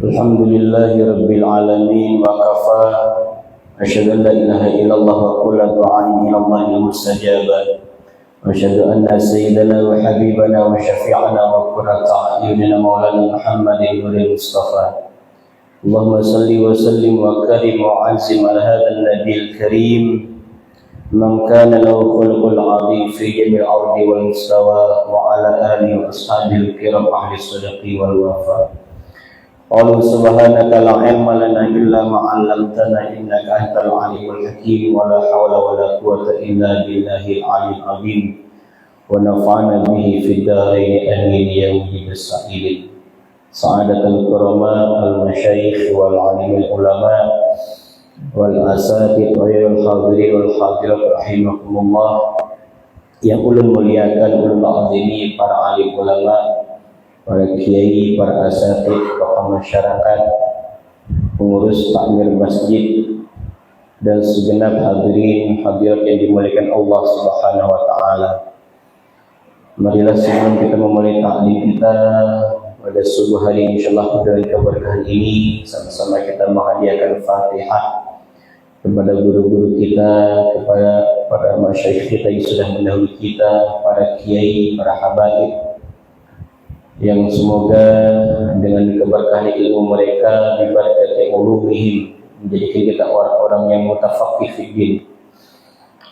Alhamdulillahi Rabbil Alamin wa kafa. Asyhadu an la ilaha illallah wa kullu du'ain ilallahi mustajaba. Wa asyhadu anna sayyidana wa habibana wa syafi'ana wa qurrata a'yunina maulana Muhammadin nuril mustafa. Allahumma salli wa sallim wa karim wa azim ala hadzal nabiyil karim. Man kana lahu khuluqul 'azim fi jami'il ardi wal mustawa wa ala alihi wa ashabil kiram ahli sadaqi wal wafa. Qalu subhanaka la ilma lana illa ma 'allamtana innaka antal alimul hakim wa la hawla wa la quwwata illa billahil aliyyil azim wa nafa'ana bihi fid dharain amin ya mujibas sa'ilin. Sa'adatul kurama al masyayikh wal alimul ulama wal asatidz wal hadirin wal hadirat rahimakumullah. Yang ulun muliakan, ulun azimi, para alim ulama, para kiai, para asatidz, tokoh masyarakat, pengurus takmir masjid, dan segenap hadirin hadirat yang dimuliakan Allah Subhanahu wa taala. Marilah sebelum kita memulai taklim kita pada subuh hari insyaallah dengan keberkahan ini, sama-sama kita menghadiahkan Fatihah kepada guru-guru kita, kepada para masyayikh kita yang sudah mendahului kita, para kiai, para habaib, yang semoga dengan keberkahan ilmu mereka, dibarakati ulumihim, menjadikan kita orang-orang yang mutafaqih fiddin.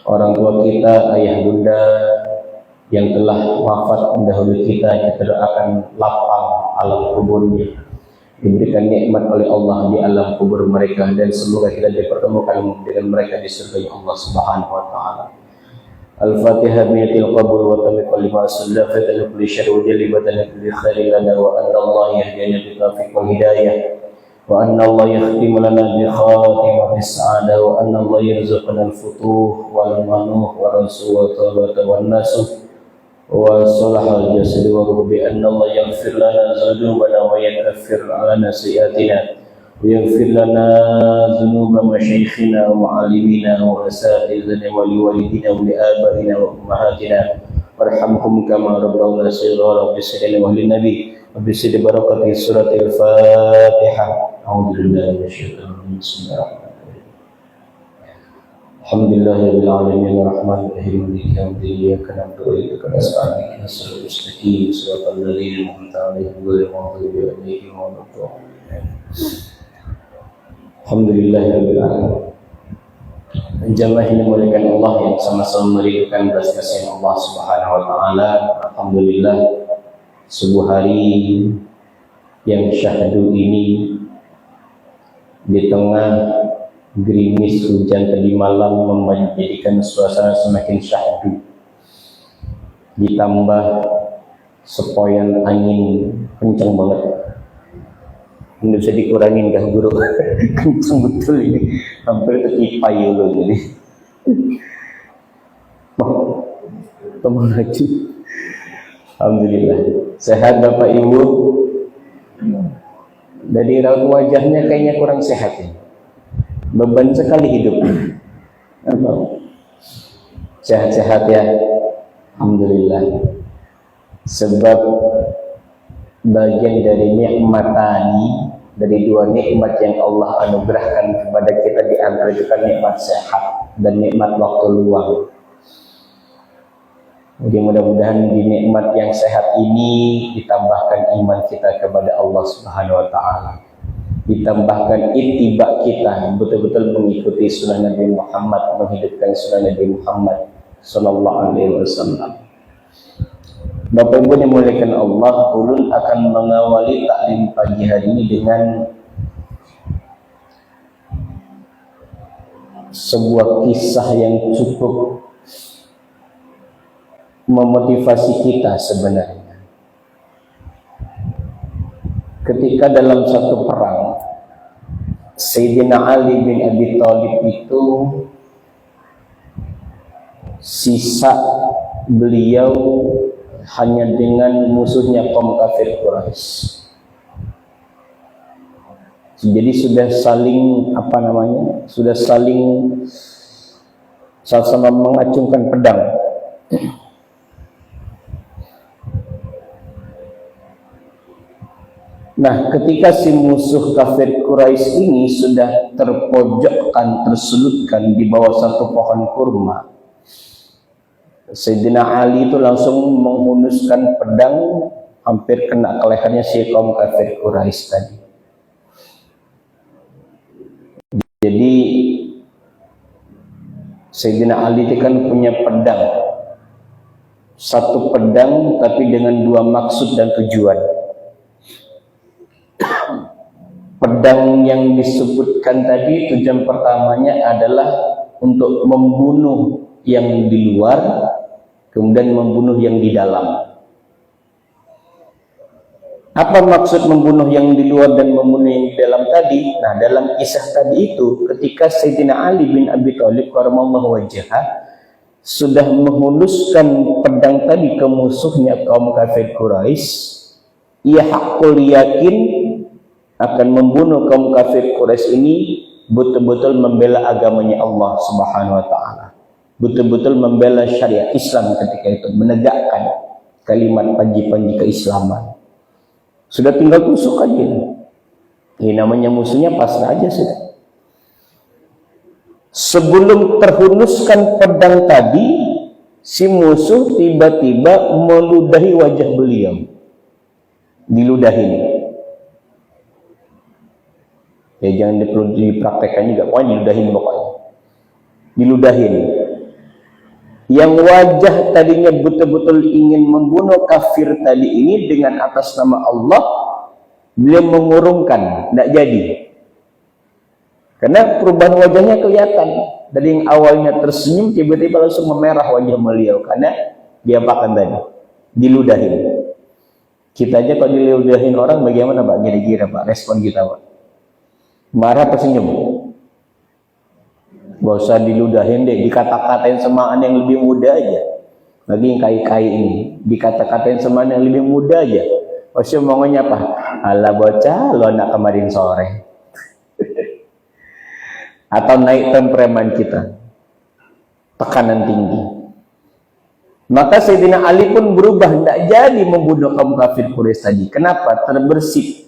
Orang tua kita, ayah bunda yang telah wafat mendahului kita doakan lapang alam kuburnya, diberikan nikmat oleh Allah di alam kubur mereka, dan semoga kita dipertemukan dengan mereka di surga Allah Subhanahu wa taala. Al-Fatihah biyatil qabul wa tamiqal lima sallallahu alaihi wa sallam jalibatan li khairin lana wa anna Allah yahdina bi taufiq wal hidayah wa anna Allah yakhtim lana bi khatimati sa'adah wa anna Allah yarzuqana al-futuh wal manuh wa rasul wa tabata wan nasuh wa salahal jasad wa bi anna Allah yaghfir lana dzunubana wa yaghfir lana sayyi'atina ويغفر لنا ذنوب مشايخنا ومعلمينا وأساتذتنا ولوالدينا ولآبائنا وأمهاتنا وارحمهم كما ربونا صغارا بسر النبي وبسر بركة سورة الفاتحة. أعوذ بالله من الشيطان الرجيم. بسم الله الرحمن الرحيم. الحمد لله رب العالمين الرحمن الرحيم مالك يوم الدين إياك نعبد وإياك نستعين اهدنا الصراط المستقيم صراط الذين أنعمت عليهم غير المغضوب عليهم ولا الضالين. Alhamdulillahirabbil alamin. Jamaah yang dimuliakan Allah yang sama-sama merindukan belas kasihan Allah Subhanahu wa taala. Alhamdulillah, subuh hari yang syahdu ini di tengah gerimis hujan tadi malam menjadikan suasana semakin syahdu, ditambah sepoyan angin kencang banget. Ini bisa dikurangin kah guru? Kencang betul ini, hampir tertipai dulu ini. Teman lagi. Alhamdulillah. Sehat Bapak Ibu? Dari raut wajahnya kayaknya kurang sehat ya. Beban sekali hidup. Sehat-sehat ya. Alhamdulillah. Sebab bagian dari nikmatani, dari dua nikmat yang Allah anugerahkan kepada kita di antara itu kan nikmat sehat dan nikmat waktu luang. Jadi mudah-mudahan di nikmat yang sehat ini ditambahkan iman kita kepada Allah Subhanahu wa taala. Ditambahkan ittiba kita, betul-betul mengikuti sunnah Nabi Muhammad, menghidupkan sunnah Nabi Muhammad sallallahu alaihi wasallam. Bapak Ibu yang dimuliakan Allah, ulun akan mengawali taklim pagi hari ini dengan sebuah kisah yang cukup memotivasi kita sebenarnya. Ketika dalam satu perang, Sayyidina Ali bin Abi Thalib itu sisa beliau hanya dengan musuhnya kaum kafir Quraisy. Jadi sudah saling sudah saling sama-sama mengacungkan pedang. Nah, ketika si musuh kafir Quraisy ini sudah terpojokkan, terselutkan di bawah satu pohon kurma, Sayyidina Ali itu langsung menghunuskan pedang hampir kena ke lehernya si kaum kafir Quraisy tadi. Jadi Sayyidina Ali itu kan punya pedang, satu pedang tapi dengan dua maksud dan tujuan. Pedang yang disebutkan tadi tujuan pertamanya adalah untuk membunuh yang di luar, kemudian membunuh yang di dalam. Apa maksud membunuh yang di luar dan membunuh yang di dalam tadi? Nah, dalam kisah tadi itu, ketika Sayyidina Ali bin Abi Thalib karramallahu wajhah sudah menghunuskan pedang tadi ke musuhnya kaum kafir Quraisy, ia hakul yakin akan membunuh kaum kafir Quraisy ini, betul-betul membela agamanya Allah Subhanahu wa taala. Betul-betul membela syariat Islam ketika itu, menegakkan kalimat panji-panji keislaman. Sudah tinggal tusuk aja. Ini namanya musuhnya pasrah aja sudah. Sebelum terhunuskan pedang tadi, si musuh tiba-tiba meludahi wajah beliau. Diludahin. Ya jangan perlu dipraktekkan juga, pokoknya diludahin pokoknya. Diludahin. Yang wajah tadinya betul-betul ingin membunuh kafir tadi ini dengan atas nama Allah, beliau mengurungkan, tidak jadi. Karena perubahan wajahnya kelihatan. Dari yang awalnya tersenyum, tiba-tiba langsung memerah wajah beliau. Karena diapakan tadi? Diludahin. Kita aja kalau diludahin orang, bagaimana Pak? Kira-kira Pak, respon kita Pak? Marah apa senyum? Gak usah diludahin deh, dikata-katain sama anak yang lebih muda aja. Lagi yang kai-kai ini, dikata-katain sama anak yang lebih muda aja. Maksudnya omongannya apa? Alah bocah, lo anak kemarin sore. Atau naik temperamen kita, tekanan tinggi. Maka Sayyidina Ali pun berubah, tidak jadi membunuh kaum kafir Quraisy tadi. Kenapa? Terbersih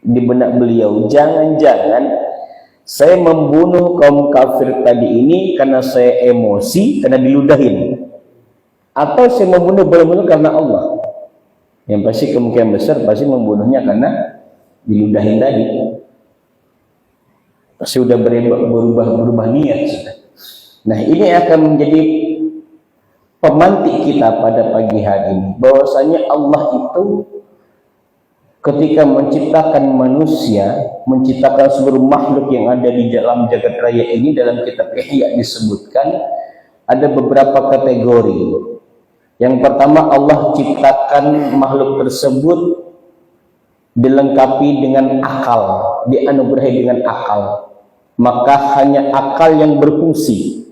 di benak beliau, jangan-jangan saya membunuh kaum kafir tadi ini karena saya emosi, karena diludahin, atau saya membunuh benar-benar karena Allah. Yang pasti kemungkinan besar pasti membunuhnya karena diludahin tadi. Pasti sudah berubah niat sudah. Nah, ini akan menjadi pemantik kita pada pagi hari ini, bahwasanya Allah itu ketika menciptakan manusia, menciptakan seluruh makhluk yang ada di dalam jagat raya ini, dalam kitab Ihya disebutkan ada beberapa kategori. Yang pertama, Allah ciptakan makhluk tersebut dilengkapi dengan akal, dianugerahi dengan akal. Maka hanya akal yang berfungsi,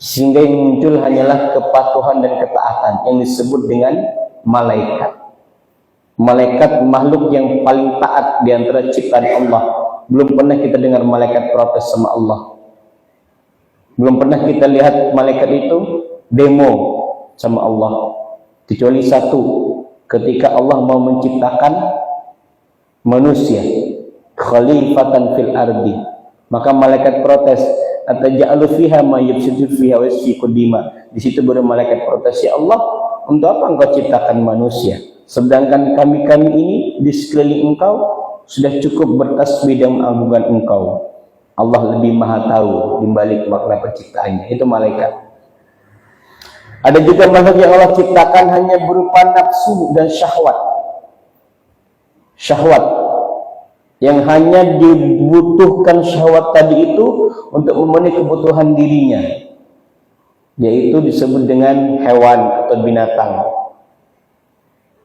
sehingga yang muncul hanyalah kepatuhan dan ketaatan yang disebut dengan malaikat. Malaikat makhluk yang paling taat di antara ciptaan Allah. Belum pernah kita dengar malaikat protes sama Allah. Belum pernah kita lihat malaikat itu demo sama Allah. Kecuali satu, ketika Allah mau menciptakan manusia, khalifatan fil ardi, maka malaikat protes, ataj'alu fiha ma yufsidu fiha wa yasfiku dima. Di situ baru malaikat protes, ya Allah, untuk apa engkau ciptakan manusia? Sedangkan kami-kami ini di sekeliling engkau sudah cukup bertasbih dan mengagungkan engkau. Allah lebih maha tahu di balik makna penciptaannya. Itu malaikat. Ada juga makhluk yang Allah ciptakan hanya berupa nafsu dan syahwat. Syahwat yang hanya dibutuhkan syahwat tadi itu untuk memenuhi kebutuhan dirinya, yaitu disebut dengan hewan atau binatang.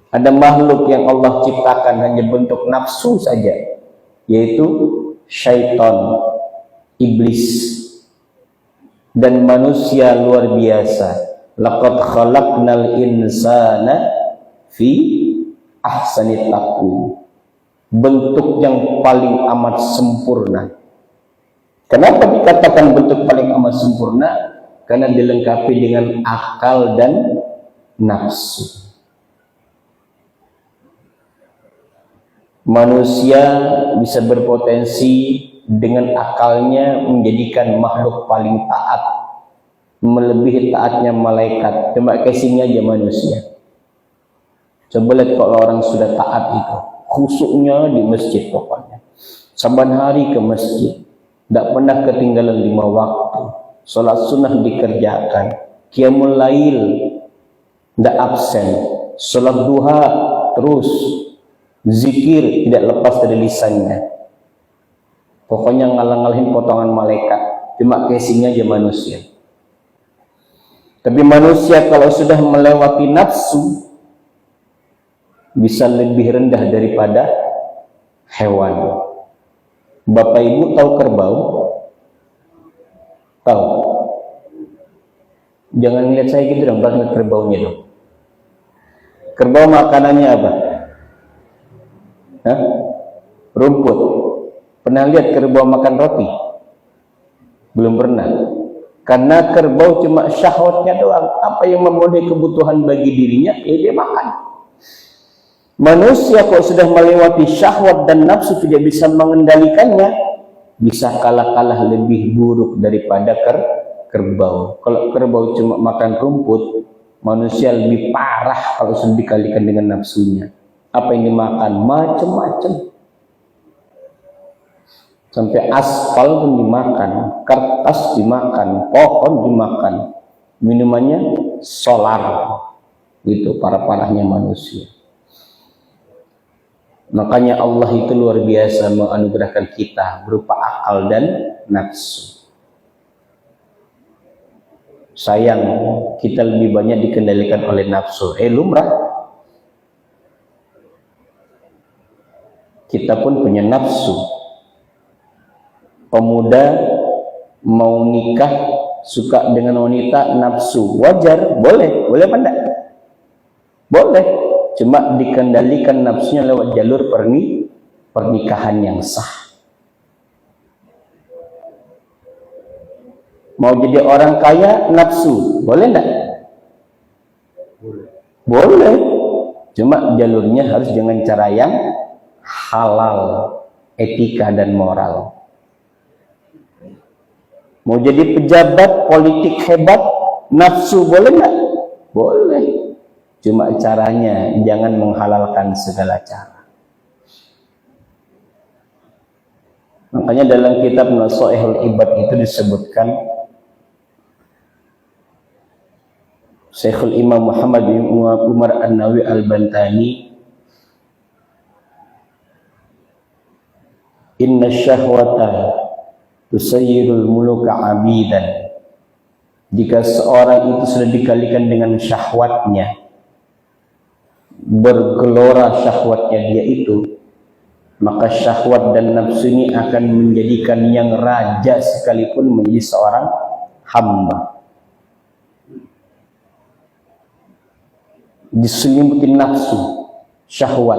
Ada makhluk yang Allah ciptakan hanya bentuk nafsu saja, yaitu syaitan, iblis. Dan manusia luar biasa. Laqad khalaqnal insana fi ahsani taqwim. Bentuk yang paling amat sempurna. Kenapa dikatakan bentuk paling amat sempurna? Karena dilengkapi dengan akal dan nafsu. Manusia bisa berpotensi dengan akalnya menjadikan makhluk paling taat, melebihi taatnya malaikat. Cuma casingnya aja manusia. Coba lihat kalau orang sudah taat itu, khusyuknya di masjid pokoknya. Saban hari ke masjid, tidak pernah ketinggalan 5 waktu. Sholat sunnah dikerjakan, qiyamul lail tidak absen, sholat duha terus, zikir tidak lepas dari lisannya. Pokoknya ngalang-ngalahin potongan malaikat. Cuma casingnya aja manusia. Tapi manusia kalau sudah melewati nafsu, bisa lebih rendah daripada hewan. Bapak Ibu tahu kerbau? Tahu? Jangan lihat saya gitu dong, lihat kerbaunya dong. Kerbau makanannya apa? Hah? Rumput. Pernah lihat kerbau makan roti? Belum pernah. Karena kerbau cuma syahwatnya doang. Apa yang memenuhi kebutuhan bagi dirinya, ya dia makan. Manusia kalau sudah melewati syahwat dan nafsu tidak bisa mengendalikannya, bisa kalah lebih buruk daripada kerbau. Kalau kerbau cuma makan rumput, manusia lebih parah kalau sudah dikalikan dengan nafsunya. Apa yang dimakan? Macam-macam. Sampai aspal pun dimakan, kertas dimakan, pohon dimakan, minumannya solar. Itu parah-parahnya manusia. Makanya Allah itu luar biasa menganugerahkan kita berupa akal dan nafsu. Sayang, kita lebih banyak dikendalikan oleh nafsu. Lumrah. Kita pun punya nafsu. Pemuda mau nikah suka dengan wanita nafsu, wajar, boleh apa enggak? Boleh, cuma dikendalikan nafsunya lewat jalur pernikahan yang sah. Mau jadi orang kaya nafsu, boleh enggak? Boleh, cuma jalurnya harus dengan cara yang halal, etika dan moral. Mau jadi pejabat politik hebat, nafsu boleh nggak? Boleh. Cuma caranya jangan menghalalkan segala cara. Makanya dalam kitab Nasaihul Ibad itu disebutkan Syekhul Imam Muhammad bin Umar An-Nawawi Al-Bantani, inna syahwata tusayyirul muluka abidan. Jika seorang itu sudah dikalikan dengan syahwatnya, bergelora syahwatnya dia itu, maka syahwat dan nafsu ini akan menjadikan yang raja sekalipun menjadi seorang hamba. Diselimuti nafsu, syahwat.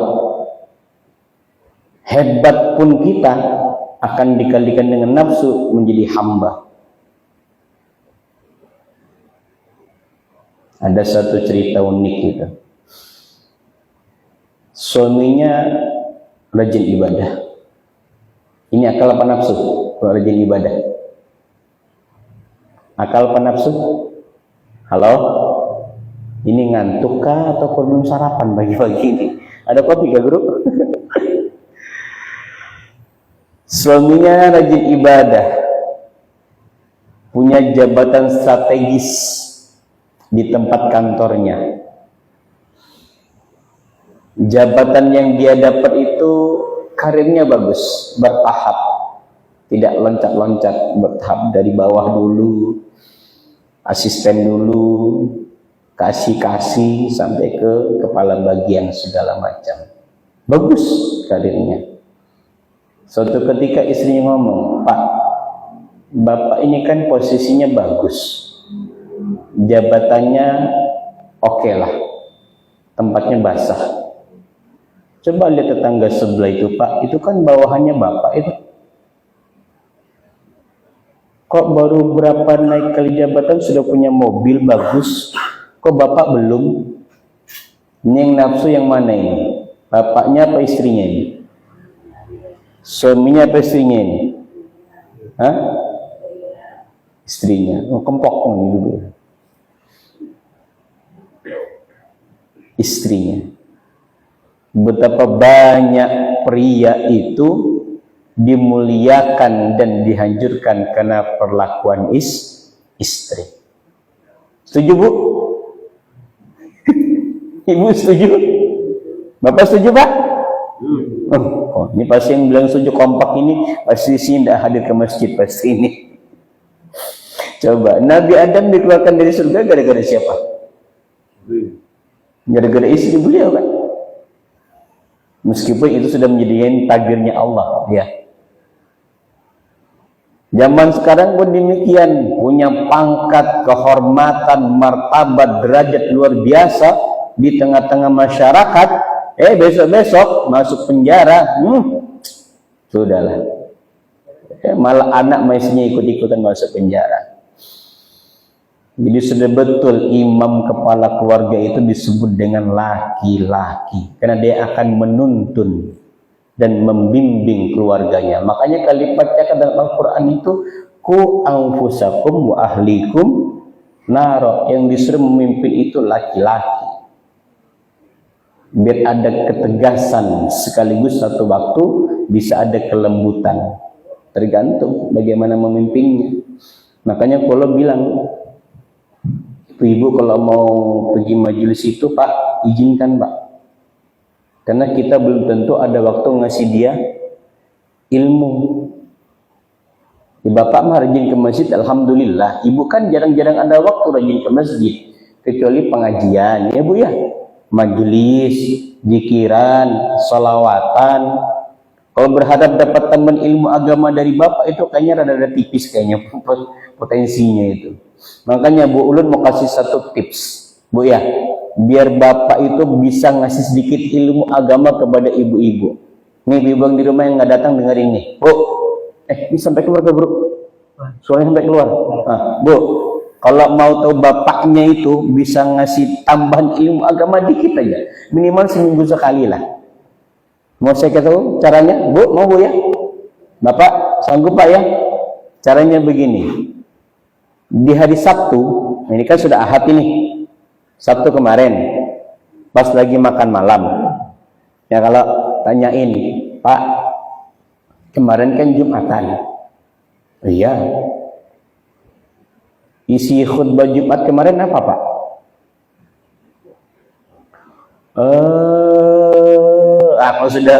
Hebat pun kita akan dikalikan dengan nafsu menjadi hamba. Ada satu cerita unik gitu. Suaminya rajin ibadah. Ini akal apa nafsu? Kalau rajin ibadah. Akal apa nafsu? Halo? Ini ngantuk kah atau belum sarapan pagi-pagi ini? Ada kopi gak, Bro? Suaminya rajin ibadah, punya jabatan strategis di tempat kantornya. Jabatan yang dia dapat itu karirnya bagus, bertahap, tidak loncat-loncat, bertahap dari bawah dulu, asisten dulu, kasih sampai ke kepala bagian segala macam. Bagus karirnya. Suatu ketika istrinya ngomong, Pak, Bapak ini kan posisinya bagus, jabatannya oke lah, tempatnya basah. Coba lihat tetangga sebelah itu, Pak, itu kan bawahannya Bapak itu. Kok baru berapa naik kali jabatan sudah punya mobil bagus, kok Bapak belum? Ini yang nafsu yang mana ini? Bapaknya apa istrinya ini? Suaminya apa istrinya ini? Hah? Istrinya. Oh, kempok nih dulu. Istrinya. Betapa banyak pria itu dimuliakan dan dihancurkan karena perlakuan istri. Setuju, Bu? Ibu setuju? Bapak setuju, Pak? Oh, ini pasti yang bilang setuju kompak ini pasti sini tidak hadir ke masjid pasti ini. Coba, Nabi Adam dikeluarkan dari surga gara-gara siapa? Gara-gara istri beliau kan? Meskipun itu sudah menjadi takdirnya Allah, ya. Zaman sekarang pun demikian, punya pangkat, kehormatan, martabat, derajat luar biasa di tengah-tengah masyarakat. Besok-besok masuk penjara, sudahlah. Malah anak maisnya ikut-ikutan masuk penjara. Jadi sudah betul imam kepala keluarga itu disebut dengan laki-laki, karena dia akan menuntun dan membimbing keluarganya. Makanya kalimat cakap dalam Al-Quran itu ku anfusakum wa ahlikum naro, yang disuruh memimpin itu laki-laki. Biar ada ketegasan sekaligus satu waktu bisa ada kelembutan. Tergantung bagaimana memimpinnya. Makanya kalau bilang ibu kalau mau pergi majelis itu, Pak, izinkan, Pak. Karena kita belum tentu ada waktu ngasih dia ilmu. Bapak mah rajin ke masjid, alhamdulillah. Ibu kan jarang-jarang ada waktu rajin ke masjid, kecuali pengajian, ya Bu ya. Majelis, zikiran, salawatan. Kalau berharap dapat teman ilmu agama dari Bapak itu kayaknya rada-rada tipis kayaknya potensinya itu. Makanya Bu Ulun mau kasih satu tips, Bu ya, biar Bapak itu bisa ngasih sedikit ilmu agama kepada ibu-ibu. Nih ibu yang di rumah yang nggak datang dengerin nih, Bu. Ini sampai keluar ke grup, suaranya sampai keluar. Bu, kalau mau tahu bapaknya itu bisa ngasih tambahan ilmu agama dikit aja, minimal seminggu sekali lah. Mau saya tahu caranya, Bu? Mau Bu ya? Bapak sanggup Pak ya? Caranya begini. Di hari Sabtu, ini kan sudah Ahad ini, Sabtu kemarin, pas lagi makan malam, ya kalau tanyain, Pak, kemarin kan Jumatan, iya, isi khutbah Jumat kemarin apa Pak? Kalau sudah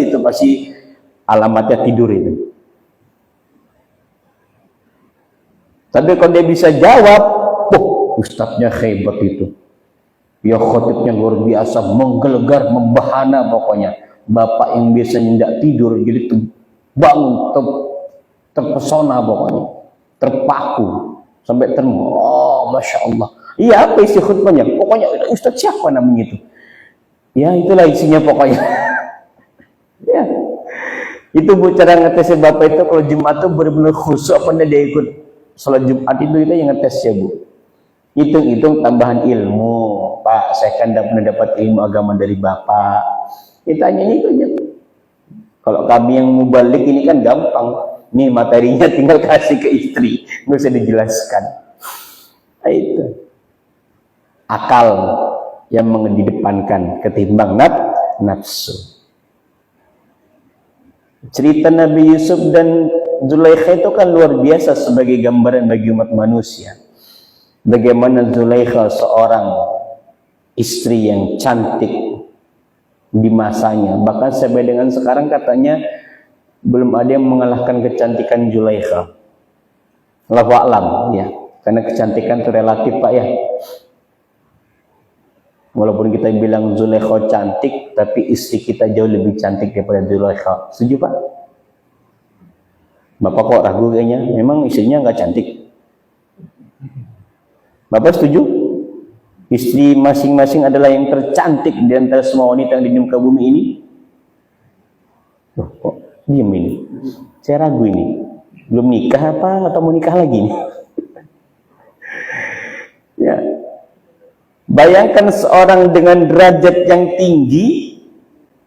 itu pasti alamatnya tidur itu. Tapi kalau dia bisa jawab, ustadznya hebat itu. Ya khotibnya luar biasa, menggelegar, membahana pokoknya. Bapak yang biasanya tidak tidur, jadi bangun, terpesona pokoknya. Terpaku, sampai oh Masya Allah. Iya, apa isi khutbahnya? Pokoknya ustadz siapa namanya itu? Ya itulah isinya pokoknya. Ya. Itu Bu cara ngetesnya Bapak itu kalau Jumat itu benar-benar khusyuk apa dia ikut sholat Jumat itu yang ngetes ya Bu. Hitung-hitung tambahan ilmu, Pak. Saya kan tidak pernah dapat ilmu agama dari Bapak. Ditanya itu aja. Kalau kami yang mubalik ini kan gampang. Nih materinya tinggal kasih ke istri, nggak usah dijelaskan. Nah, itu akal yang mengedepankan ketimbang nafsu. Cerita Nabi Yusuf dan Zulaikha itu kan luar biasa sebagai gambaran bagi umat manusia. Bagaimana Zulaikha seorang istri yang cantik di masanya, bahkan sampai dengan sekarang katanya belum ada yang mengalahkan kecantikan Zulaikha. Allahu a'lam ya, karena kecantikan itu relatif Pak ya. Walaupun kita bilang Zulaikha cantik, tapi istri kita jauh lebih cantik daripada Zulaikha. Setuju Pak? Bapak kok ragu kayaknya? Memang istrinya nggak cantik? Bapak setuju? Istri masing-masing adalah yang tercantik di antara semua wanita yang di muka bumi ini? Loh, kok diam ini? Saya ragu ini. Belum nikah apa atau mau nikah lagi nih? Ya. Bayangkan seorang dengan derajat yang tinggi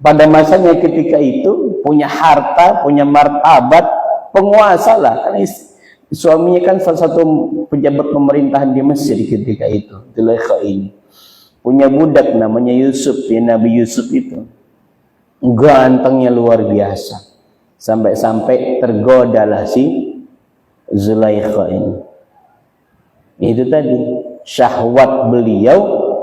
pada masanya ketika itu punya harta, punya martabat, penguasa lah. Karena suaminya kan salah satu pejabat pemerintahan di Mesir ketika itu, Zulaikha ini. Punya budak namanya Yusuf, ya Nabi Yusuf itu. Gantengnya luar biasa. Sampai-sampai tergodalah si Zulaikha ini. Itu tadi, syahwat beliau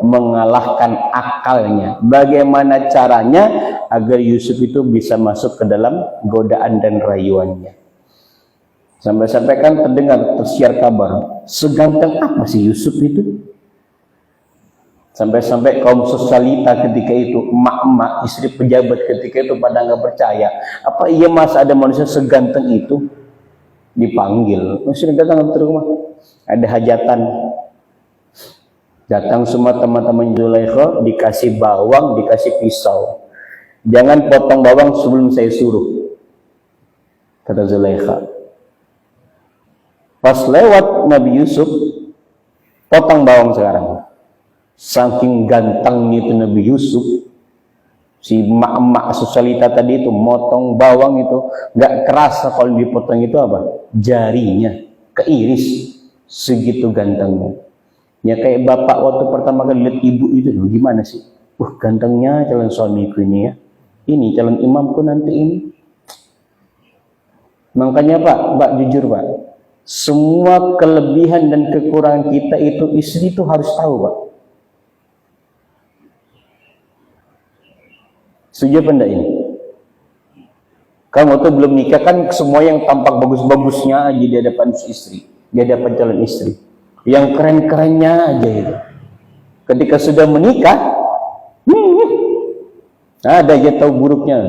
mengalahkan akalnya. Bagaimana caranya agar Yusuf itu bisa masuk ke dalam godaan dan rayuannya. Sampai-sampai kan tersiar kabar, seganteng apa sih Yusuf itu? Sampai-sampai kaum sosialita ketika itu, emak-emak, istri pejabat ketika itu pada nggak percaya. Apa iya masa ada manusia seganteng itu? Dipanggil, masih datang ke rumah, ada hajatan. Datang semua teman-teman Zulaikha, dikasih bawang, dikasih pisau. Jangan potong bawang sebelum saya suruh, kata Zulaikha. Pas lewat Nabi Yusuf, potong bawang sekarang. Saking gantengnya itu Nabi Yusuf, si emak-emak sosialita tadi itu motong bawang itu nggak kerasa kalau dipotong itu apa? Jarinya keiris, segitu gantengnya. Ya kayak bapak waktu pertama kali lihat ibu itu loh, gimana sih? Gantengnya calon suamiku ini ya. Ini calon imamku nanti ini. Makanya Pak jujur Pak, semua kelebihan dan kekurangan kita itu istri itu harus tahu Pak. Setuju apa enggak ini? Kamu tuh belum nikah kan semua yang tampak bagus-bagusnya aja di hadapan istri, di hadapan calon istri. Yang keren-kerennya aja itu. Ketika sudah menikah, ada aja tahu buruknya.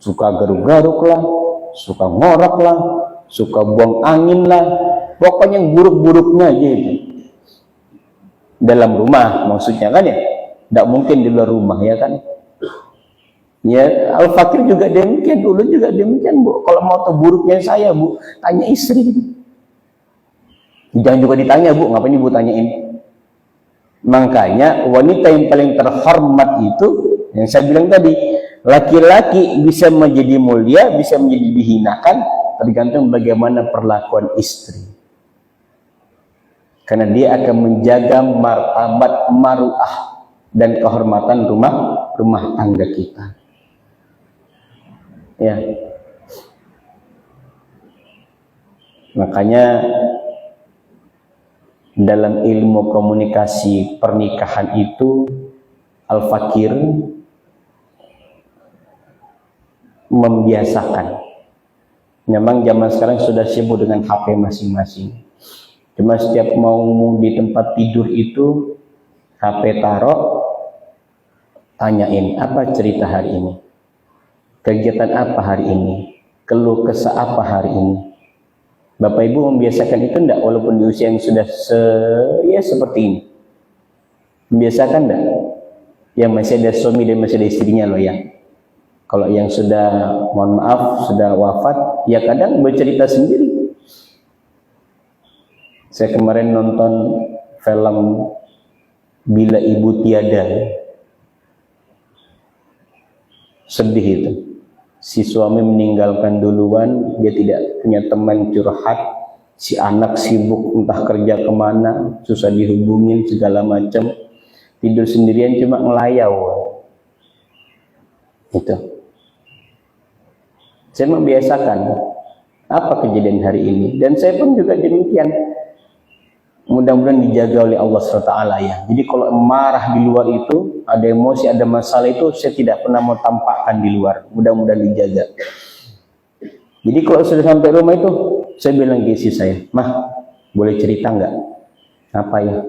Suka garuk-garuk lah, suka ngorok lah, suka buang angin lah. Pokoknya yang buruk-buruknya aja itu. Dalam rumah maksudnya kan ya. Tidak mungkin di luar rumah ya kan. Ya, Al-Fakir juga demikian, dulu juga demikian Bu. Kalau mau tahu buruknya saya Bu, tanya istri. Jangan juga ditanya Bu, ngapain Ibu tanyain? Makanya wanita yang paling terhormat itu, yang saya bilang tadi, laki-laki bisa menjadi mulia, bisa menjadi dihinakan, tergantung bagaimana perlakuan istri. Karena dia akan menjaga martabat maruah dan kehormatan rumah tangga kita. Ya, makanya dalam ilmu komunikasi pernikahan itu Al-Fakir membiasakan. Memang zaman sekarang sudah sibuk dengan HP masing-masing. Cuma setiap mau di tempat tidur itu HP taruh, tanyain apa cerita hari ini. Kegiatan apa hari ini? Keluh kesah apa hari ini? Bapak Ibu membiasakan itu enggak walaupun di usia yang sudah seperti ini? Membiasakan enggak? Yang masih ada suami dan masih ada istrinya loh ya. Kalau yang sudah, mohon maaf, sudah wafat, ya kadang bercerita sendiri. Saya kemarin nonton film Bila Ibu Tiada. Sedih itu. Si suami meninggalkan duluan, dia tidak punya teman curhat, si anak sibuk entah kerja kemana, susah dihubungin segala macam, tidur sendirian cuma ngelayau. Itu. Saya membiasakan apa kejadian hari ini, dan saya pun juga demikian. Mudah-mudahan dijaga oleh Allah SWT ya. Jadi kalau marah di luar itu, ada emosi, ada masalah itu, saya tidak pernah mau tampakkan di luar. Mudah-mudahan dijaga. Jadi kalau sudah sampai rumah itu, saya bilang ke istri saya, Mah, boleh cerita nggak? Apa ya?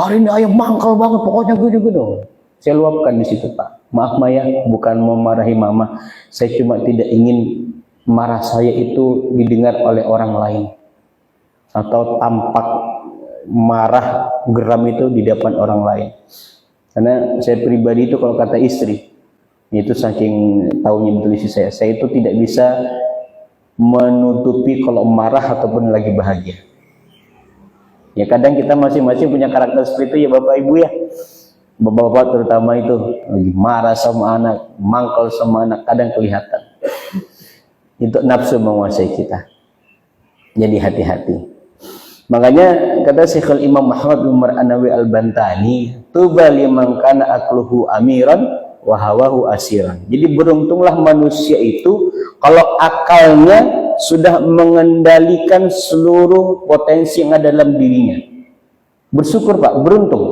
Hari ini ayam mangkal banget, pokoknya gini-gini. Saya luapkan di situ Pak. Maaf Maya, bukan memarahi Mama. Saya cuma tidak ingin marah saya itu didengar oleh orang lain. Atau tampak marah geram itu di depan orang lain. Karena saya pribadi itu kalau kata istri, itu saking tahunya betul istri saya itu tidak bisa menutupi kalau marah ataupun lagi bahagia. Ya kadang kita masing-masing punya karakter seperti itu ya Bapak Ibu ya. Bapak-bapak terutama itu lagi marah sama anak, mangkal sama anak, kadang kelihatan. itu nafsu menguasai kita. Jadi hati-hati. Makanya kata Syekhul Imam Muhammad bin Umar An-Nawawi Al-Bantani, tuba liman kana aqluhu amiran wa hawahu asiran. Jadi beruntunglah manusia itu kalau akalnya sudah mengendalikan seluruh potensi yang ada dalam dirinya. Bersyukur Pak, beruntung.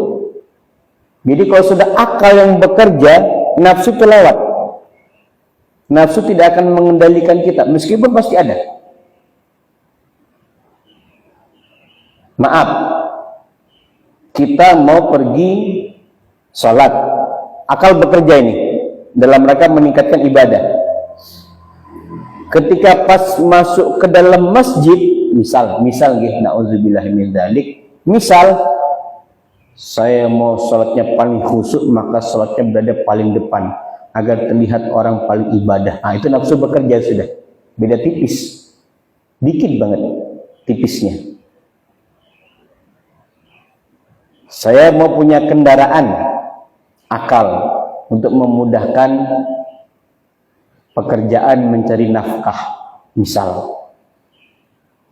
Jadi kalau sudah akal yang bekerja, nafsu kelewat. Nafsu tidak akan mengendalikan kita, meskipun pasti ada. Maaf, kita mau pergi sholat, akal bekerja ini dalam rangka meningkatkan ibadah. Ketika pas masuk ke dalam masjid, misal na'udzubillah min dzalik, misal saya mau sholatnya paling khusyuk, maka sholatnya berada paling depan agar terlihat orang paling ibadah. Nah, itu nafsu bekerja sudah. Beda tipis, dikit banget tipisnya. Saya mau punya kendaraan, akal, untuk memudahkan pekerjaan mencari nafkah, misal.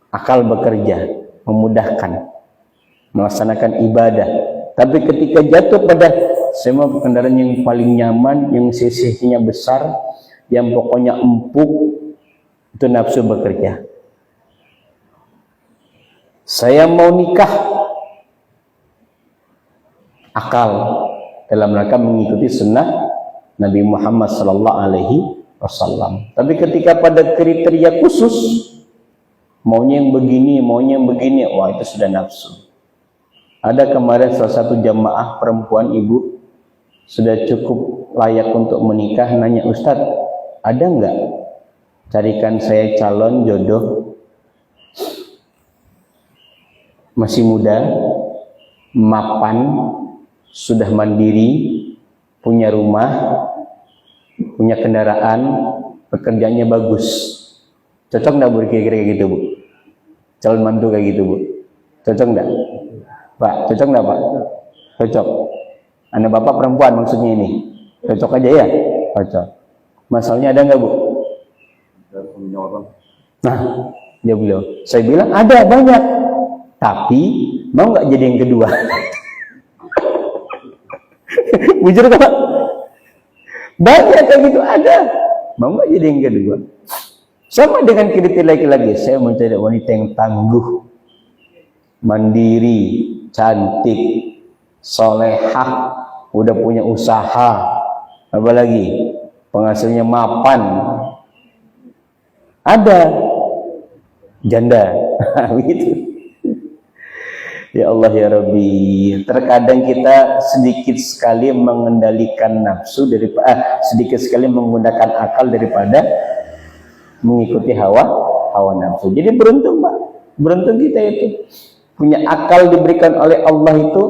Akal bekerja, memudahkan, melaksanakan ibadah. Tapi ketika jatuh pada, saya mau kendaraan yang paling nyaman, yang cc-nya besar, yang pokoknya empuk, itu nafsu bekerja. Saya mau nikah, akal dalam rangka mengikuti sunnah Nabi Muhammad sallallahu alaihi wasallam. Tapi ketika pada kriteria khusus, maunya yang begini, wah itu sudah nafsu. Ada kemarin salah satu jamaah perempuan, ibu sudah cukup layak untuk menikah, nanya, Ustadz, ada nggak carikan saya calon jodoh, masih muda, mapan, sudah mandiri, punya rumah, punya kendaraan, pekerjaannya bagus. Cocok nggak Bu kira-kira kayak gitu Bu? Calon mantu kayak gitu Bu? Cocok nggak? Pak, cocok nggak Pak? Cocok. Anak Bapak perempuan maksudnya ini. Cocok aja ya? Cocok. Masalahnya ada nggak Bu? Nah, dia bilang, saya bilang ada banyak. Tapi mau nggak jadi yang kedua? Bujur Pak, banyak kayak gitu ada. Mau nggak jadi yang kedua? Sama dengan kriteria laki-laki, saya mencari wanita yang tangguh, mandiri, cantik, solehah, udah punya usaha, apalagi penghasilnya mapan. Ada janda, begitu. Ya Allah ya Rabbi, terkadang kita sedikit sekali mengendalikan nafsu daripada sedikit sekali menggunakan akal daripada mengikuti hawa nafsu. Jadi beruntung Pak, beruntung kita itu punya akal diberikan oleh Allah itu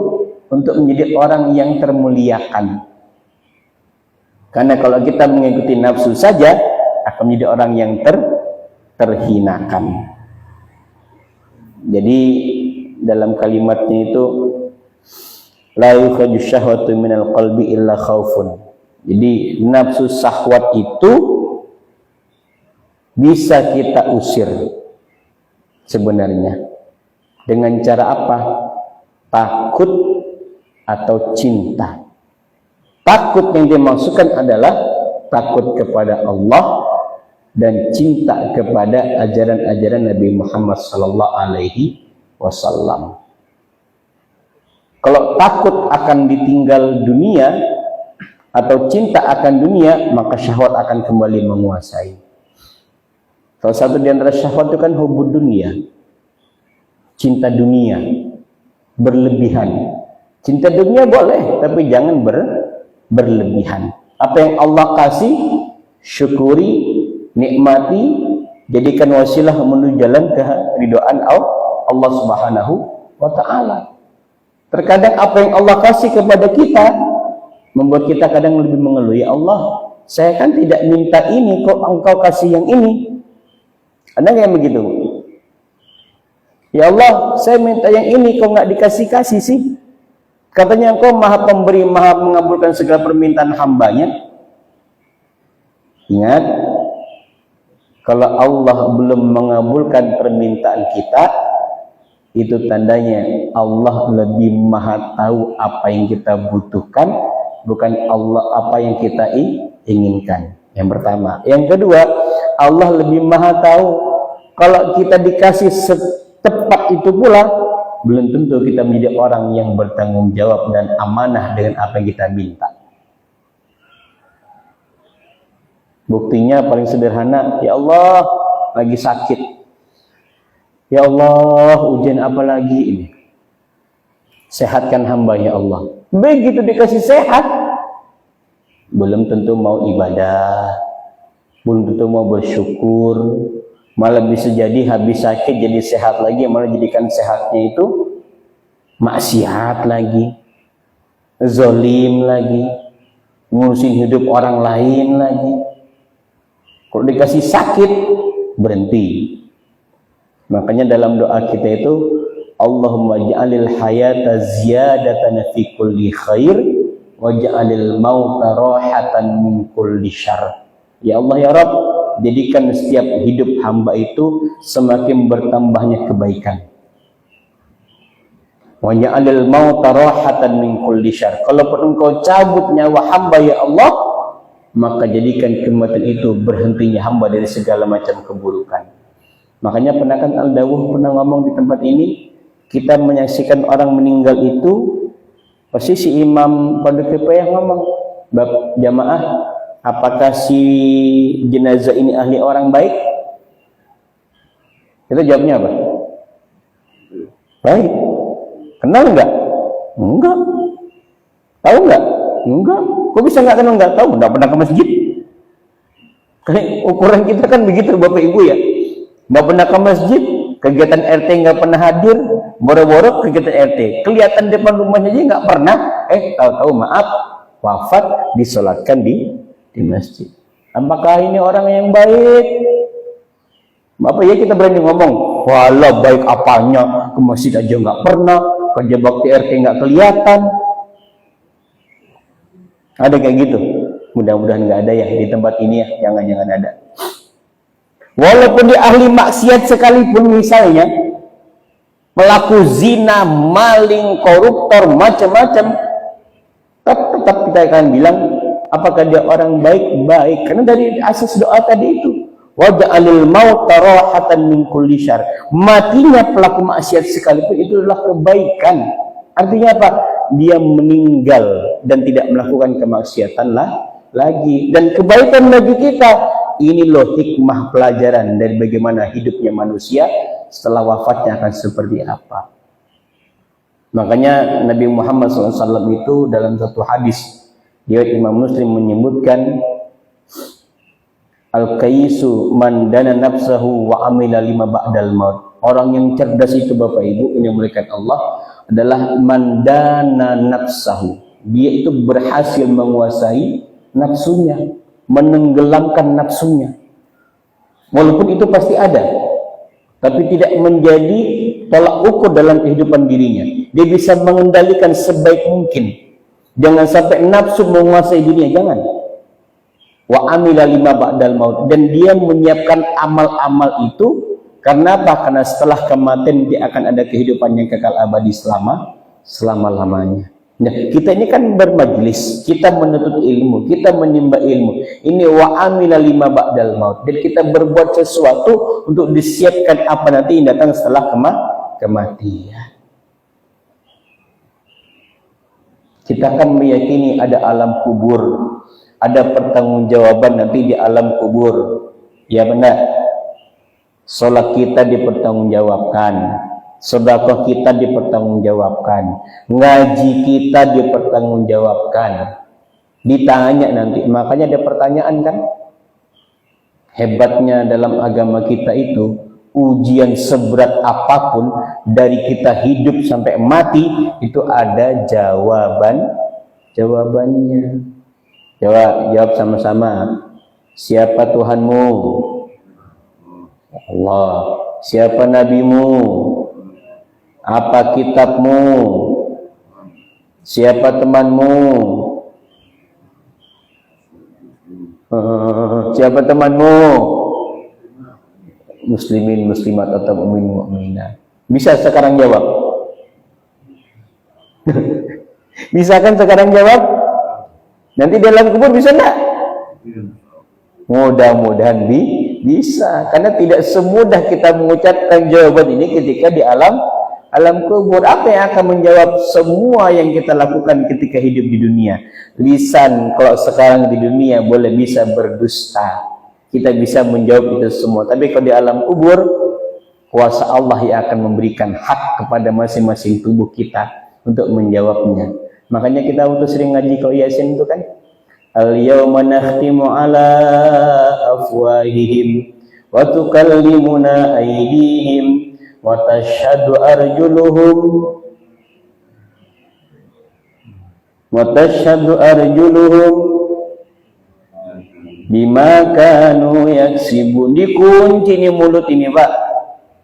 untuk menjadi orang yang termuliakan. Karena kalau kita mengikuti nafsu saja akan menjadi orang yang terhinakan. Jadi dalam kalimatnya itu la yukhaju syahwatu minal qalbi illa khaufun. Jadi nafsu syahwat itu bisa kita usir sebenarnya dengan cara apa? Takut atau cinta. Takut yang dimaksudkan adalah takut kepada Allah dan cinta kepada ajaran-ajaran Nabi Muhammad sallallahu alaihi wasallam. Kalau takut akan ditinggal dunia atau cinta akan dunia, maka syahwat akan kembali menguasai. Salah satu di antara syahwat itu kan hubud dunia, cinta dunia berlebihan. Cinta dunia boleh, tapi jangan berlebihan. Apa yang Allah kasih, syukuri, nikmati, jadikan wasilah menuju jalan keridhaan Allah Subhanahu wa ta'ala. Terkadang apa yang Allah kasih kepada kita membuat kita kadang lebih mengeluh, ya Allah, saya kan tidak minta ini, kok engkau kasih yang ini. Ada yang begitu? Ya Allah, saya minta yang ini, kok nggak dikasih-kasih sih? Katanya engkau maha pemberi, maha mengabulkan segala permintaan hambanya. Ingat, Kalau Allah belum mengabulkan permintaan kita, itu tandanya Allah lebih maha tahu apa yang kita butuhkan, bukan Allah apa yang kita inginkan. Yang pertama. Yang kedua, Allah lebih maha tahu kalau kita dikasih secepat itu pula, belum tentu kita menjadi orang yang bertanggung jawab dan amanah dengan apa yang kita minta. Buktinya paling sederhana, ya Allah lagi sakit. Ya Allah, ujian apa lagi ini? Sehatkan hamba ya Allah. Begitu dikasih sehat, belum tentu mau ibadah, belum tentu mau bersyukur, malah bisa jadi habis sakit jadi sehat lagi, malah jadikan sehatnya itu maksiat lagi, zolim lagi, ngurusin hidup orang lain lagi. Kalau dikasih sakit, berhenti. Makanya dalam doa kita itu, Allahumma ja'alil hayata ziyadatan fi kulli khair wa ja'alil mauta rahatan min kulli syarr. Ya Allah ya Rabb, jadikan setiap hidup hamba itu semakin bertambahnya kebaikan. Wa ja'alil mauta rahatan min kulli syarr. Kalaupun engkau cabut nyawa hamba ya Allah, maka jadikan kematian itu berhentinya hamba dari segala macam keburukan. Makanya pernah kan Al-Dawuh pernah ngomong di tempat ini, kita menyaksikan orang meninggal itu, pasti si imam Pondok Kipayah ngomong, bab jamaah, apakah si jenazah ini ahli orang baik? Kita jawabnya apa? Baik. Kenal enggak? Enggak. Tahu enggak? Enggak. Kok bisa enggak kenal? Enggak tahu, enggak pernah ke masjid. Kayak ukuran kita kan begitu Bapak Ibu ya. Nggak pernah ke masjid, kegiatan RT nggak pernah hadir, boro-boro kegiatan RT, kelihatan depan rumahnya aja nggak pernah, tahu-tahu maaf, wafat disolatkan di masjid. Apakah ini orang yang baik? Apa ya kita berani ngomong, walah baik apanya, ke masjid aja nggak pernah, kerja bakti RT nggak kelihatan. Ada kayak gitu? Mudah-mudahan nggak ada ya di tempat ini ya, jangan-jangan ada. Walaupun dia ahli maksiat sekalipun, misalnya pelaku zina, maling, koruptor, macam-macam, tetap kita akan bilang apakah dia orang baik-baik, karena dari asas doa tadi itu, waja'alil mauta rahatan min kulli syarr. Matinya pelaku maksiat sekalipun itu adalah kebaikan. Artinya apa? Dia meninggal dan tidak melakukan kemaksiatan lagi, dan kebaikan bagi kita. Ini loh hikmah pelajaran dari bagaimana hidupnya manusia setelah wafatnya akan seperti apa. Makanya Nabi Muhammad SAW itu dalam satu hadis, dia Imam Muslim menyebutkan, al-kaisu man dana nafsahu wa amila lima ba'dal maut. Orang yang cerdas itu Bapak Ibu, ini muliakan Allah, adalah man dana nafsahu. Dia itu berhasil menguasai nafsunya, menenggelamkan nafsunya. Walaupun itu pasti ada, tapi tidak menjadi tolak ukur dalam kehidupan dirinya. Dia bisa mengendalikan sebaik mungkin. Jangan sampai nafsu menguasai dirinya, jangan. Wa amila lima ba'dal maut, dan dia menyiapkan amal-amal itu. Karena apa? Karena setelah kematian dia akan ada kehidupan yang kekal abadi selama-lamanya. Nah, kita ini kan bermajlis, kita menuntut ilmu, kita menimba ilmu. Ini wa amila lima ba'dal maut. Dan kita berbuat sesuatu untuk disiapkan apa nanti yang datang setelah kematian. Kita akan meyakini ada alam kubur, ada pertanggungjawaban nanti di alam kubur. Ya benar. Salat kita dipertanggungjawabkan, sedekah kita dipertanggungjawabkan, ngaji kita dipertanggungjawabkan, ditanya nanti. Makanya ada pertanyaan kan, hebatnya dalam agama kita itu, ujian seberat apapun dari kita hidup sampai mati itu ada jawabannya. Jawab sama-sama. Siapa Tuhanmu? Allah. Siapa nabimu? Apa kitabmu? Siapa temanmu? Siapa temanmu? muslimin, muslimat atau mukmin, mukminat? Bisa sekarang jawab? Bisa kan sekarang jawab? Nanti dalam kubur bisa enggak? Mudah-mudahan bisa, karena tidak semudah kita mengucapkan jawaban ini ketika di alam kubur. Apa yang akan menjawab semua yang kita lakukan ketika hidup di dunia? Lisan kalau sekarang di dunia boleh bisa berdusta, kita bisa menjawab itu semua. Tapi kalau di alam kubur, kuasa Allah yang akan memberikan hak kepada masing-masing tubuh kita untuk menjawabnya. Makanya kita waktu sering ngaji kau Yasin itu kan, al-yawma nakhtimu ala afwahihim wa tukallimuna aydihim wa tashhadu arjuluhum bima kanu yaksibun. Dikunci ini mulut ini, Pak.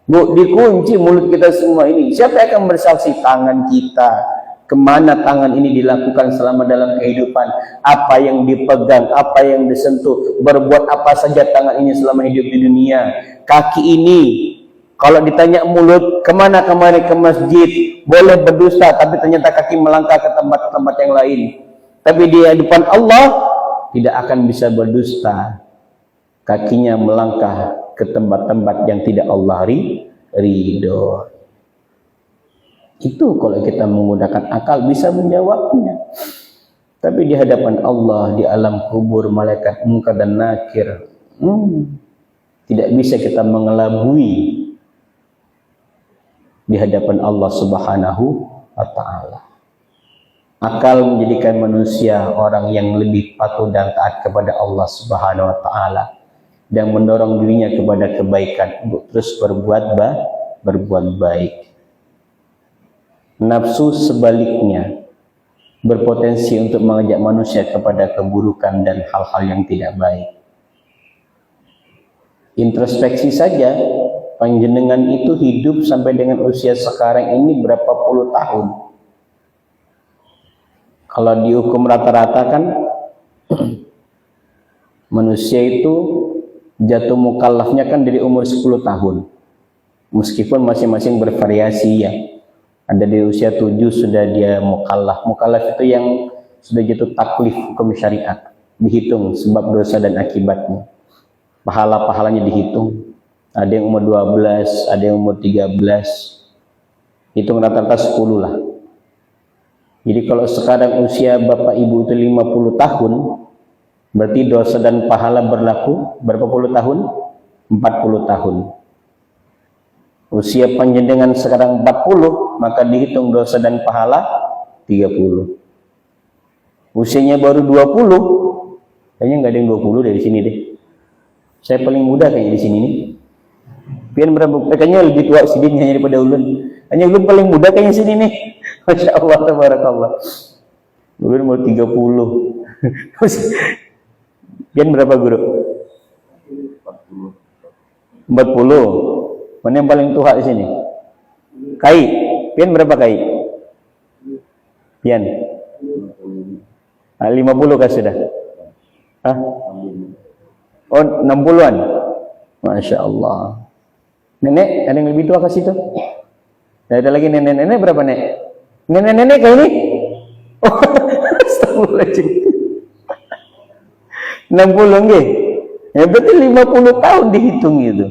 Bu, dikunci mulut kita semua ini. Siapa yang akan bersaksi? Tangan kita. Kemana tangan ini dilakukan selama dalam kehidupan? Apa yang dipegang, apa yang disentuh, berbuat apa saja tangan ini selama hidup di dunia. Kaki ini, kalau ditanya mulut, kemana kemarin? Ke masjid, boleh berdusta, tapi ternyata kaki melangkah ke tempat-tempat yang lain. Tapi di depan Allah tidak akan bisa berdusta. Kakinya melangkah ke tempat-tempat yang tidak Allah ridho. Itu kalau kita menggunakan akal bisa menjawabnya. Tapi di hadapan Allah, di alam kubur, malaikat munkar dan nakir, tidak bisa kita mengelabui di hadapan Allah Subhanahu wa ta'ala. Akal menjadikan manusia orang yang lebih patuh dan taat kepada Allah Subhanahu wa ta'ala, dan mendorong dirinya kepada kebaikan untuk terus berbuat baik. Nafsu sebaliknya berpotensi untuk mengajak manusia kepada keburukan dan hal-hal yang tidak baik. Introspeksi saja, panjenengan itu hidup sampai dengan usia sekarang ini berapa puluh tahun? Kalau dihukum rata-rata kan manusia itu jatuh mukallafnya kan dari umur 10 tahun. Meskipun masing-masing bervariasi ya. Ada di usia 7 sudah dia mukallaf. Mukallaf itu yang sudah jatuh taklif hukum syariat. Dihitung sebab dosa dan akibatnya. Pahala-pahalanya dihitung. Ada yang umur 12, ada yang umur 13. Hitung rata-rata 10 lah. Jadi kalau sekarang usia bapak ibu itu 50 tahun, berarti dosa dan pahala berlaku berapa puluh tahun? 40 tahun. Usia panjenengan sekarang 40, maka dihitung dosa dan pahala 30. Usianya baru 20, kayaknya nggak ada yang 20 dari sini deh. Saya paling muda kayaknya di sini nih. Pian berapa? Kayaknya lebih tua sidinnya daripada ulun. Hanya ulun paling muda kayaknya sini nih. Masya Allah, tabarakallah. Ulun mau 30. Pian berapa guru? 40. Mana yang paling tua di sini? Kai. Pian berapa Kai? Pian. 50 kah sudah? Hah? Oh, 60-an. Masya Allah. Nenek, ada yang lebih tua ke situ? Ada lagi nenek-nenek berapa, Nek? Nenek-nenek kau ini? Oh, astagfirullahaladzim. 60 nggih. Ya berarti 50 tahun dihitung itu.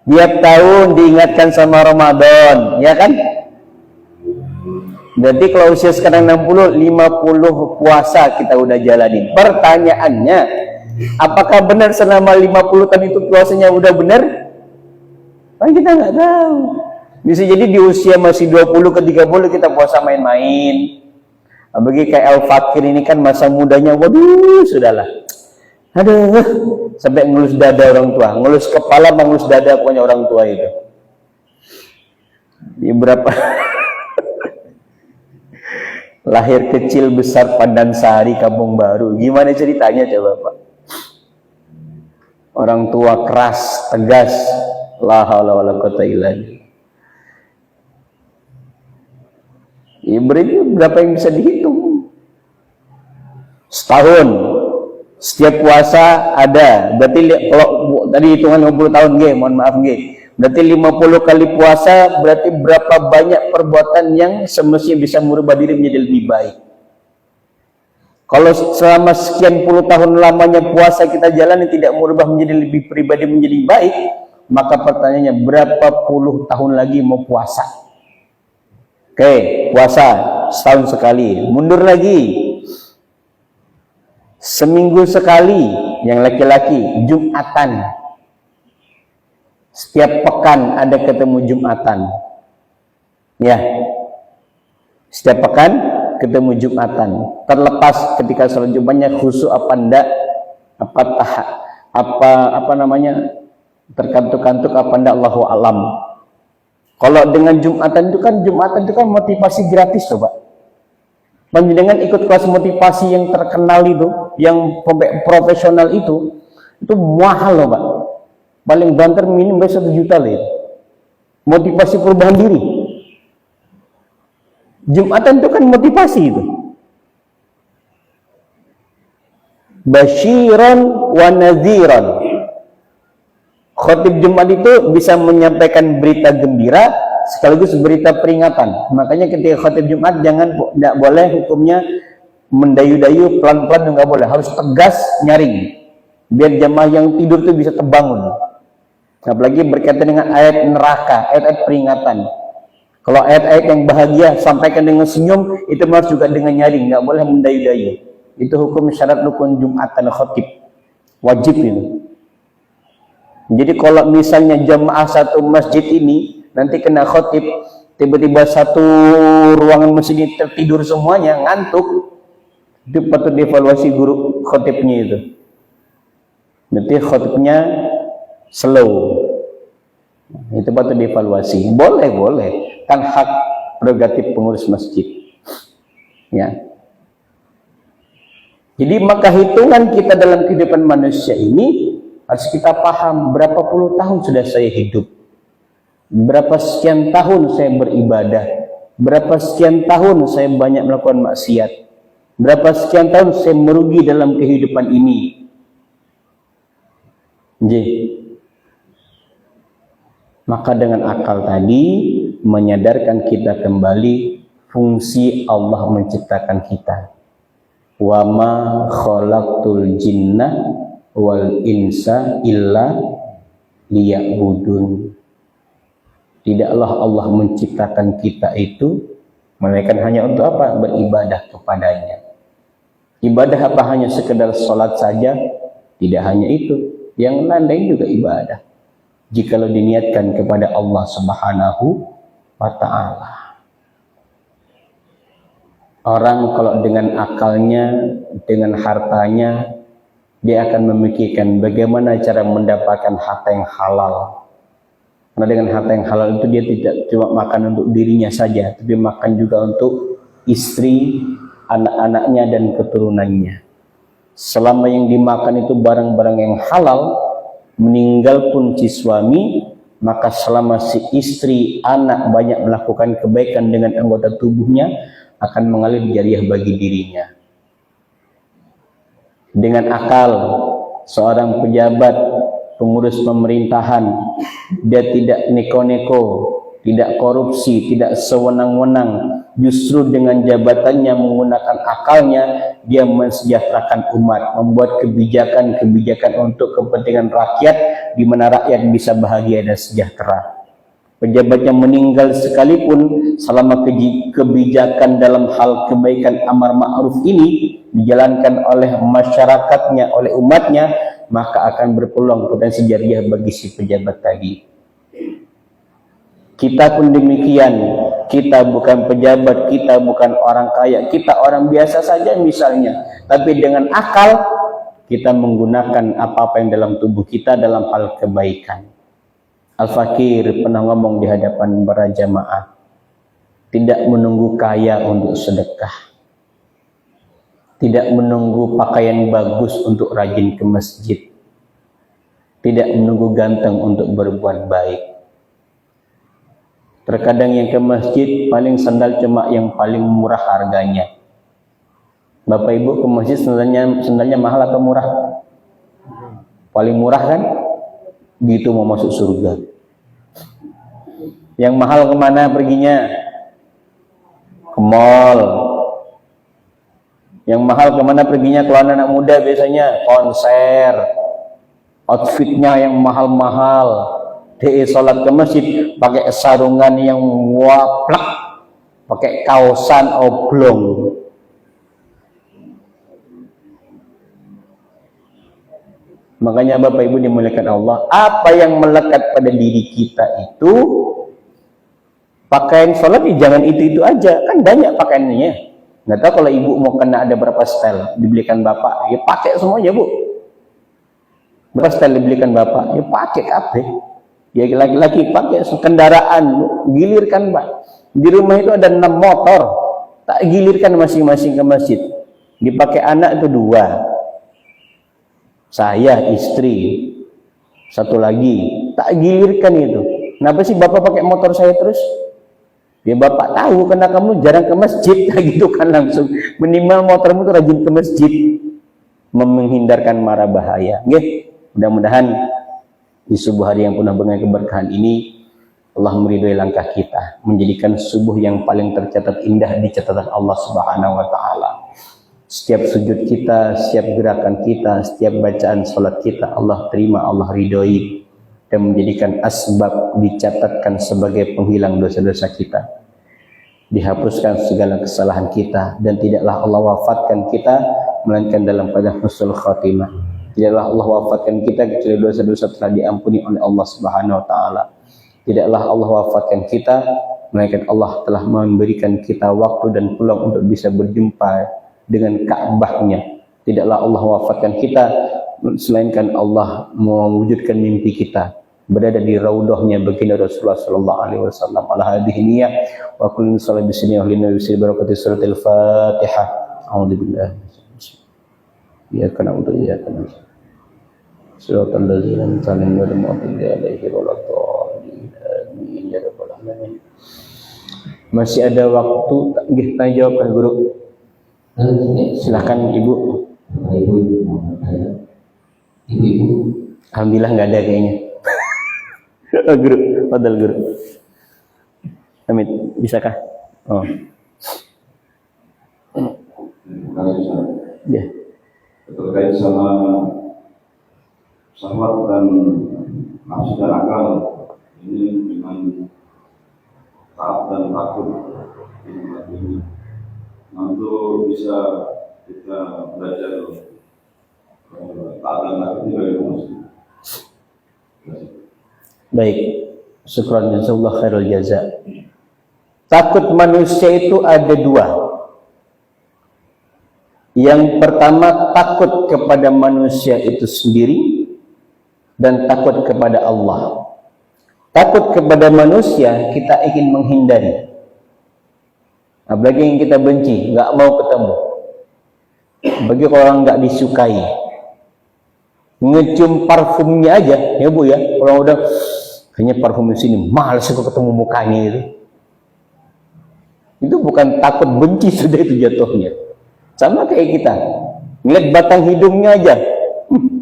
Tiap tahun diingatkan sama Ramadan, ya kan? Berarti kalau usia sekarang 60, 50 puasa kita udah jalani. Pertanyaannya, apakah benar selama 50 tahun itu puasanya udah benar? Kan kita nggak tahu. Bisa jadi di usia masih 20 ke 30 kita puasa main-main. Bagi kayak Al-Fakir ini kan masa mudanya, waduh, sudahlah. Aduh, sampai ngelus dada orang tua, ngelus kepala, ngelus dada punya orang tua itu. Di berapa? Lahir kecil besar Pandansari Kampung Baru. Gimana ceritanya coba Pak? Orang tua keras, tegas. La haula wala quwata illa billah. Berarti berapa yang bisa dihitung? Setahun Setiap puasa ada. Berarti kalau tadi hitungan 50 tahun nggih, mohon maaf nggih. Berarti 50 kali puasa berarti berapa banyak perbuatan yang semestinya bisa merubah diri menjadi lebih baik. Kalau selama sekian puluh tahun lamanya puasa kita jalani tidak merubah menjadi lebih pribadi menjadi baik, maka pertanyaannya berapa puluh tahun lagi mau puasa? Oke, puasa setahun sekali. Mundur lagi. Seminggu sekali yang laki-laki Jumatan. Setiap pekan ada ketemu Jumatan. Ya. Setiap pekan ketemu Jumatan. Terlepas ketika sholat Jumatnya khusyuk apa enggak, apa namanya, terkantuk-kantuk apa enggak, Allahu alam. Kalau dengan Jumatan itu kan motivasi gratis loh, Pak. Panjenengan ikut kelas motivasi yang terkenal itu, yang profesional itu mahal loh, Pak. Paling banter minim 1 juta loh. Motivasi perubahan diri. Jumatan itu kan motivasi itu. Basyiran wa nadhiran. Khatib Jumat itu bisa menyampaikan berita gembira sekaligus berita peringatan. Makanya ketika khatib Jumat tidak boleh hukumnya mendayu-dayu, pelan-pelan enggak boleh, harus tegas nyaring biar jamaah yang tidur itu bisa terbangun. Apalagi berkaitan dengan ayat neraka, ayat-ayat peringatan. Kalau ayat-ayat yang bahagia sampaikan dengan senyum, itu harus juga dengan nyaring, nggak boleh mendayu-dayu. Itu hukum syarat rukun Jumatan khatib, wajib itu. Jadi kalau misalnya jamaah satu masjid ini nanti kena khatib, tiba-tiba satu ruangan masjid ini tertidur semuanya, ngantuk, itu patut dievaluasi guru khatibnya itu. Berarti khatibnya slow. Itu patut dievaluasi. Boleh. Kan hak prerogatif pengurus masjid. Ya. Jadi maka hitungan kita dalam kehidupan manusia ini harus kita paham berapa puluh tahun sudah saya hidup. Berapa sekian tahun saya beribadah. Berapa sekian tahun saya banyak melakukan maksiat. Berapa sekian tahun saya merugi dalam kehidupan ini. Jadi, maka dengan akal tadi menyadarkan kita kembali fungsi Allah menciptakan kita. Wa ma khalaqtul jinna wal insa illa liya'budun. Tidaklah Allah menciptakan kita itu melainkan hanya untuk apa? Beribadah kepadanya. Ibadah apa hanya sekedar sholat saja? Tidak hanya itu. Yang lain juga ibadah. Jikalau diniatkan kepada Allah Subhanahu wa ta'ala. Orang kalau dengan akalnya, dengan hartanya, dia akan memikirkan bagaimana cara mendapatkan harta yang halal. Karena dengan harta yang halal itu dia tidak cuma makan untuk dirinya saja, tapi makan juga untuk istri, anak-anaknya dan keturunannya. Selama yang dimakan itu barang-barang yang halal, meninggal pun si suami, maka selama si istri, anak banyak melakukan kebaikan dengan anggota tubuhnya, akan mengalir jariah bagi dirinya. Dengan akal, seorang pejabat, pengurus pemerintahan, dia tidak neko-neko, tidak korupsi, tidak sewenang-wenang. Justru dengan jabatannya menggunakan akalnya, dia mensejahterakan umat, membuat kebijakan-kebijakan untuk kepentingan rakyat, di mana rakyat bisa bahagia dan sejahtera. Pejabat yang meninggal sekalipun, selama kebijakan dalam hal kebaikan amar ma'ruf ini dijalankan oleh masyarakatnya, oleh umatnya, maka akan berpeluang potensi jariah bagi si pejabat tadi. Kita pun demikian. Kita bukan pejabat, kita bukan orang kaya, kita orang biasa saja misalnya. Tapi dengan akal, kita menggunakan apa-apa yang dalam tubuh kita dalam hal kebaikan. Al-Fakir pernah ngomong di hadapan para jamaah, tidak menunggu kaya untuk sedekah, tidak menunggu pakaian bagus untuk rajin ke masjid, tidak menunggu ganteng untuk berbuat baik. Terkadang yang ke masjid paling sandal cuma yang paling murah harganya. Bapak Ibu ke masjid sendalnya mahal atau murah? Paling murah kan? Gitu mau masuk surga. Yang mahal kemana perginya? Ke mall. Yang mahal kemana perginya kalau anak muda biasanya? Konser. Outfitnya yang mahal-mahal. Dia sholat ke masjid pakai sarungan yang waplak, pakai kaosan oblong. Makanya Bapak Ibu dimuliakan Allah, apa yang melekat pada diri kita itu, pakaian sholat jangan itu aja, kan banyak pakaiannya. Nggak tahu kalau ibu mau kena ada berapa style dibelikan bapak, ya pakai semuanya bu. Berapa style dibelikan bapak, ya pakai kabeh. Ya laki-laki pakai kendaraan, gilirkan pak. Di rumah itu ada 6 motor, tak gilirkan masing-masing ke masjid. Dipakai anak itu 2. Saya, istri, 1 lagi, tak gilirkan itu. Kenapa sih bapak pakai motor saya terus? Ya bapak tahu karena kamu jarang ke masjid, gitu kan langsung. Minimal motormu itu rajin ke masjid, menghindarkan mara bahaya. Nggih, mudah-mudahan di subuh hari yang penuh dengan keberkahan ini, Allah meridhoi langkah kita, menjadikan subuh yang paling tercatat indah di catatan Allah Subhanahu wa Ta'ala. Setiap sujud kita, setiap gerakan kita, setiap bacaan salat kita, Allah terima, Allah ridhoi, dan menjadikan asbab dicatatkan sebagai penghilang dosa-dosa kita, dihapuskan segala kesalahan kita, dan tidaklah Allah wafatkan kita melainkan dalam keadaan husnul khatimah. Tidaklah Allah wafatkan kita kecuali dosa-dosa telah diampuni oleh Allah Subhanahu wa Ta'ala. Tidaklah Allah wafatkan kita melainkan Allah telah memberikan kita waktu dan peluang untuk bisa berjumpa dengan Ka'bahnya. Tidaklah Allah wafatkan kita selainkan Allah mewujudkan mimpi kita berada di raudhahnya baginda Rasulullah sallallahu alaihi wasallam. Ala hadhihi niyyah wa kullu salati bismi wa lina yusil barakati suratul Fatihah. A'udzubillahi iyyaka na'budu wa iyyaka nasta'in. Shiratal ladzina an'amta 'alaihim ghairil maghdubi 'alaihim waladdallin. Amin ya rabbal alamin. Masih ada waktu, nggih tanya jawab Pak Guru. Silakan Ibu. Ibu. Alhamdulillah nggak ada kayaknya. Guru, padahal Guru. Amin, bisakah? Oh. Ya. Terkait sama syahwat dan nafsu dan akal ini dengan taat dan takut ini untuk bisa kita belajar taat dan takut ini bagaimana? Baik, syukran jazakallahu khairul jaza. Takut manusia itu ada 2. Yang pertama takut kepada manusia itu sendiri dan takut kepada Allah. Takut kepada manusia kita ingin menghindari. Apalagi yang kita benci, nggak mau ketemu. Bagi orang nggak disukai, ngecium parfumnya aja, ya Bu ya. Kalau udah kayaknya parfum di sini, males aku ketemu mukanya itu. Itu bukan takut, benci sudah itu jatuhnya. Sama kayak kita, ngeliat batang hidungnya aja,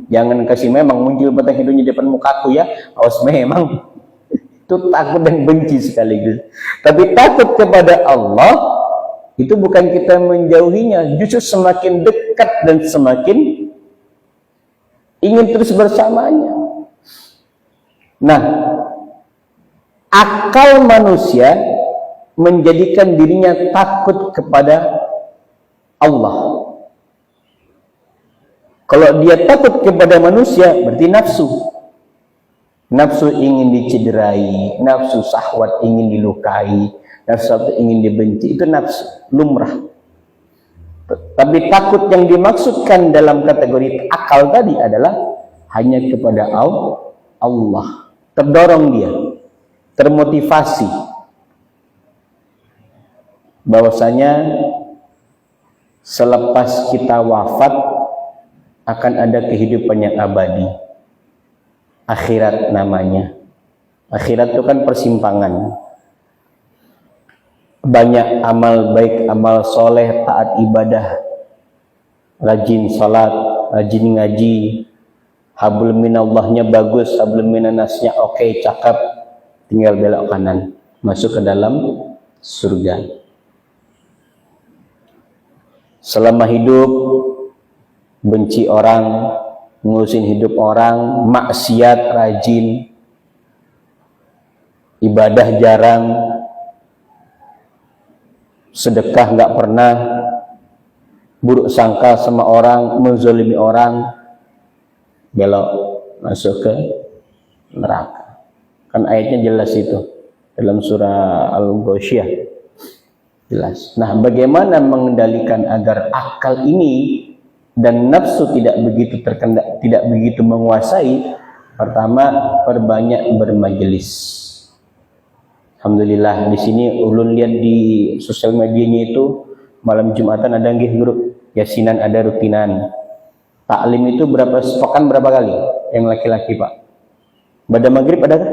jangan kasih memang muncul batang hidungnya di depan mukaku ya, awas memang. Itu takut dan benci sekaligus. Tapi takut kepada Allah itu bukan kita menjauhinya, justru semakin dekat dan semakin ingin terus bersamanya. Nah, akal manusia menjadikan dirinya takut kepada Allah. Kalau dia takut kepada manusia berarti nafsu. Nafsu ingin dicederai, nafsu syahwat ingin dilukai, nafsu ingin dibenci, itu nafsu lumrah. Tapi takut yang dimaksudkan dalam kategori akal tadi adalah hanya kepada Allah. Terdorong dia, termotivasi bahwasanya selepas kita wafat akan ada kehidupan yang abadi. Akhirat namanya. Akhirat itu kan persimpangan. Banyak amal baik, amal soleh, taat ibadah rajin salat, rajin ngaji, hablum minallahnya bagus, hablum minannasnya oke, cakep, tinggal belok kanan, masuk ke dalam surga. Selama hidup benci orang, ngurusin hidup orang, maksiat rajin, ibadah jarang, sedekah nggak pernah, buruk sangka sama orang, menzalimi orang, belok masuk ke neraka. Kan ayatnya jelas itu dalam surah Al-Ghasyiyah. Jelas. Nah, bagaimana mengendalikan agar akal ini dan nafsu tidak begitu terkendak, tidak begitu menguasai? Pertama, perbanyak bermajelis. Alhamdulillah di sini ulun lihat di sosial medianya itu malam Jumatan ada nggih grup yasinan, ada rutinan. Taklim itu berapa sepekan berapa kali? Yang laki-laki, Pak. Pada maghrib ada kah?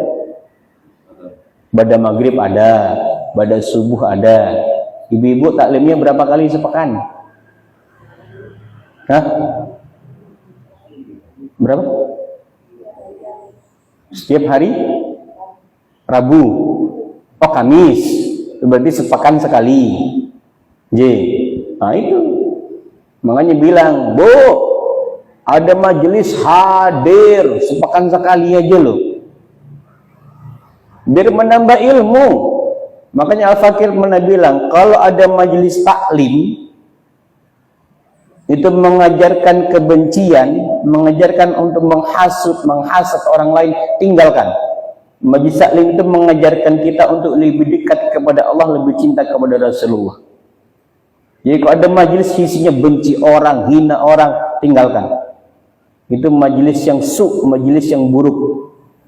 Pada maghrib ada, pada subuh ada. Ibu-ibu taklimnya berapa kali sepekan? Hah? Berapa? Setiap hari? Rabu. Oh, Kamis. Berarti sepekan sekali. J. Nah itu. Makanya bilang, Bu, ada majelis hadir sepekan sekali aja loh. Biar menambah ilmu. Makanya Al-Fakir pernah bilang, kalau ada majelis taklim itu mengajarkan kebencian, mengajarkan untuk menghasut orang lain, tinggalkan. Majelis taklim itu mengajarkan kita untuk lebih dekat kepada Allah, lebih cinta kepada Rasulullah. Jadi kalau ada majelis isinya benci orang, hina orang, tinggalkan. Itu majelis yang majelis yang buruk,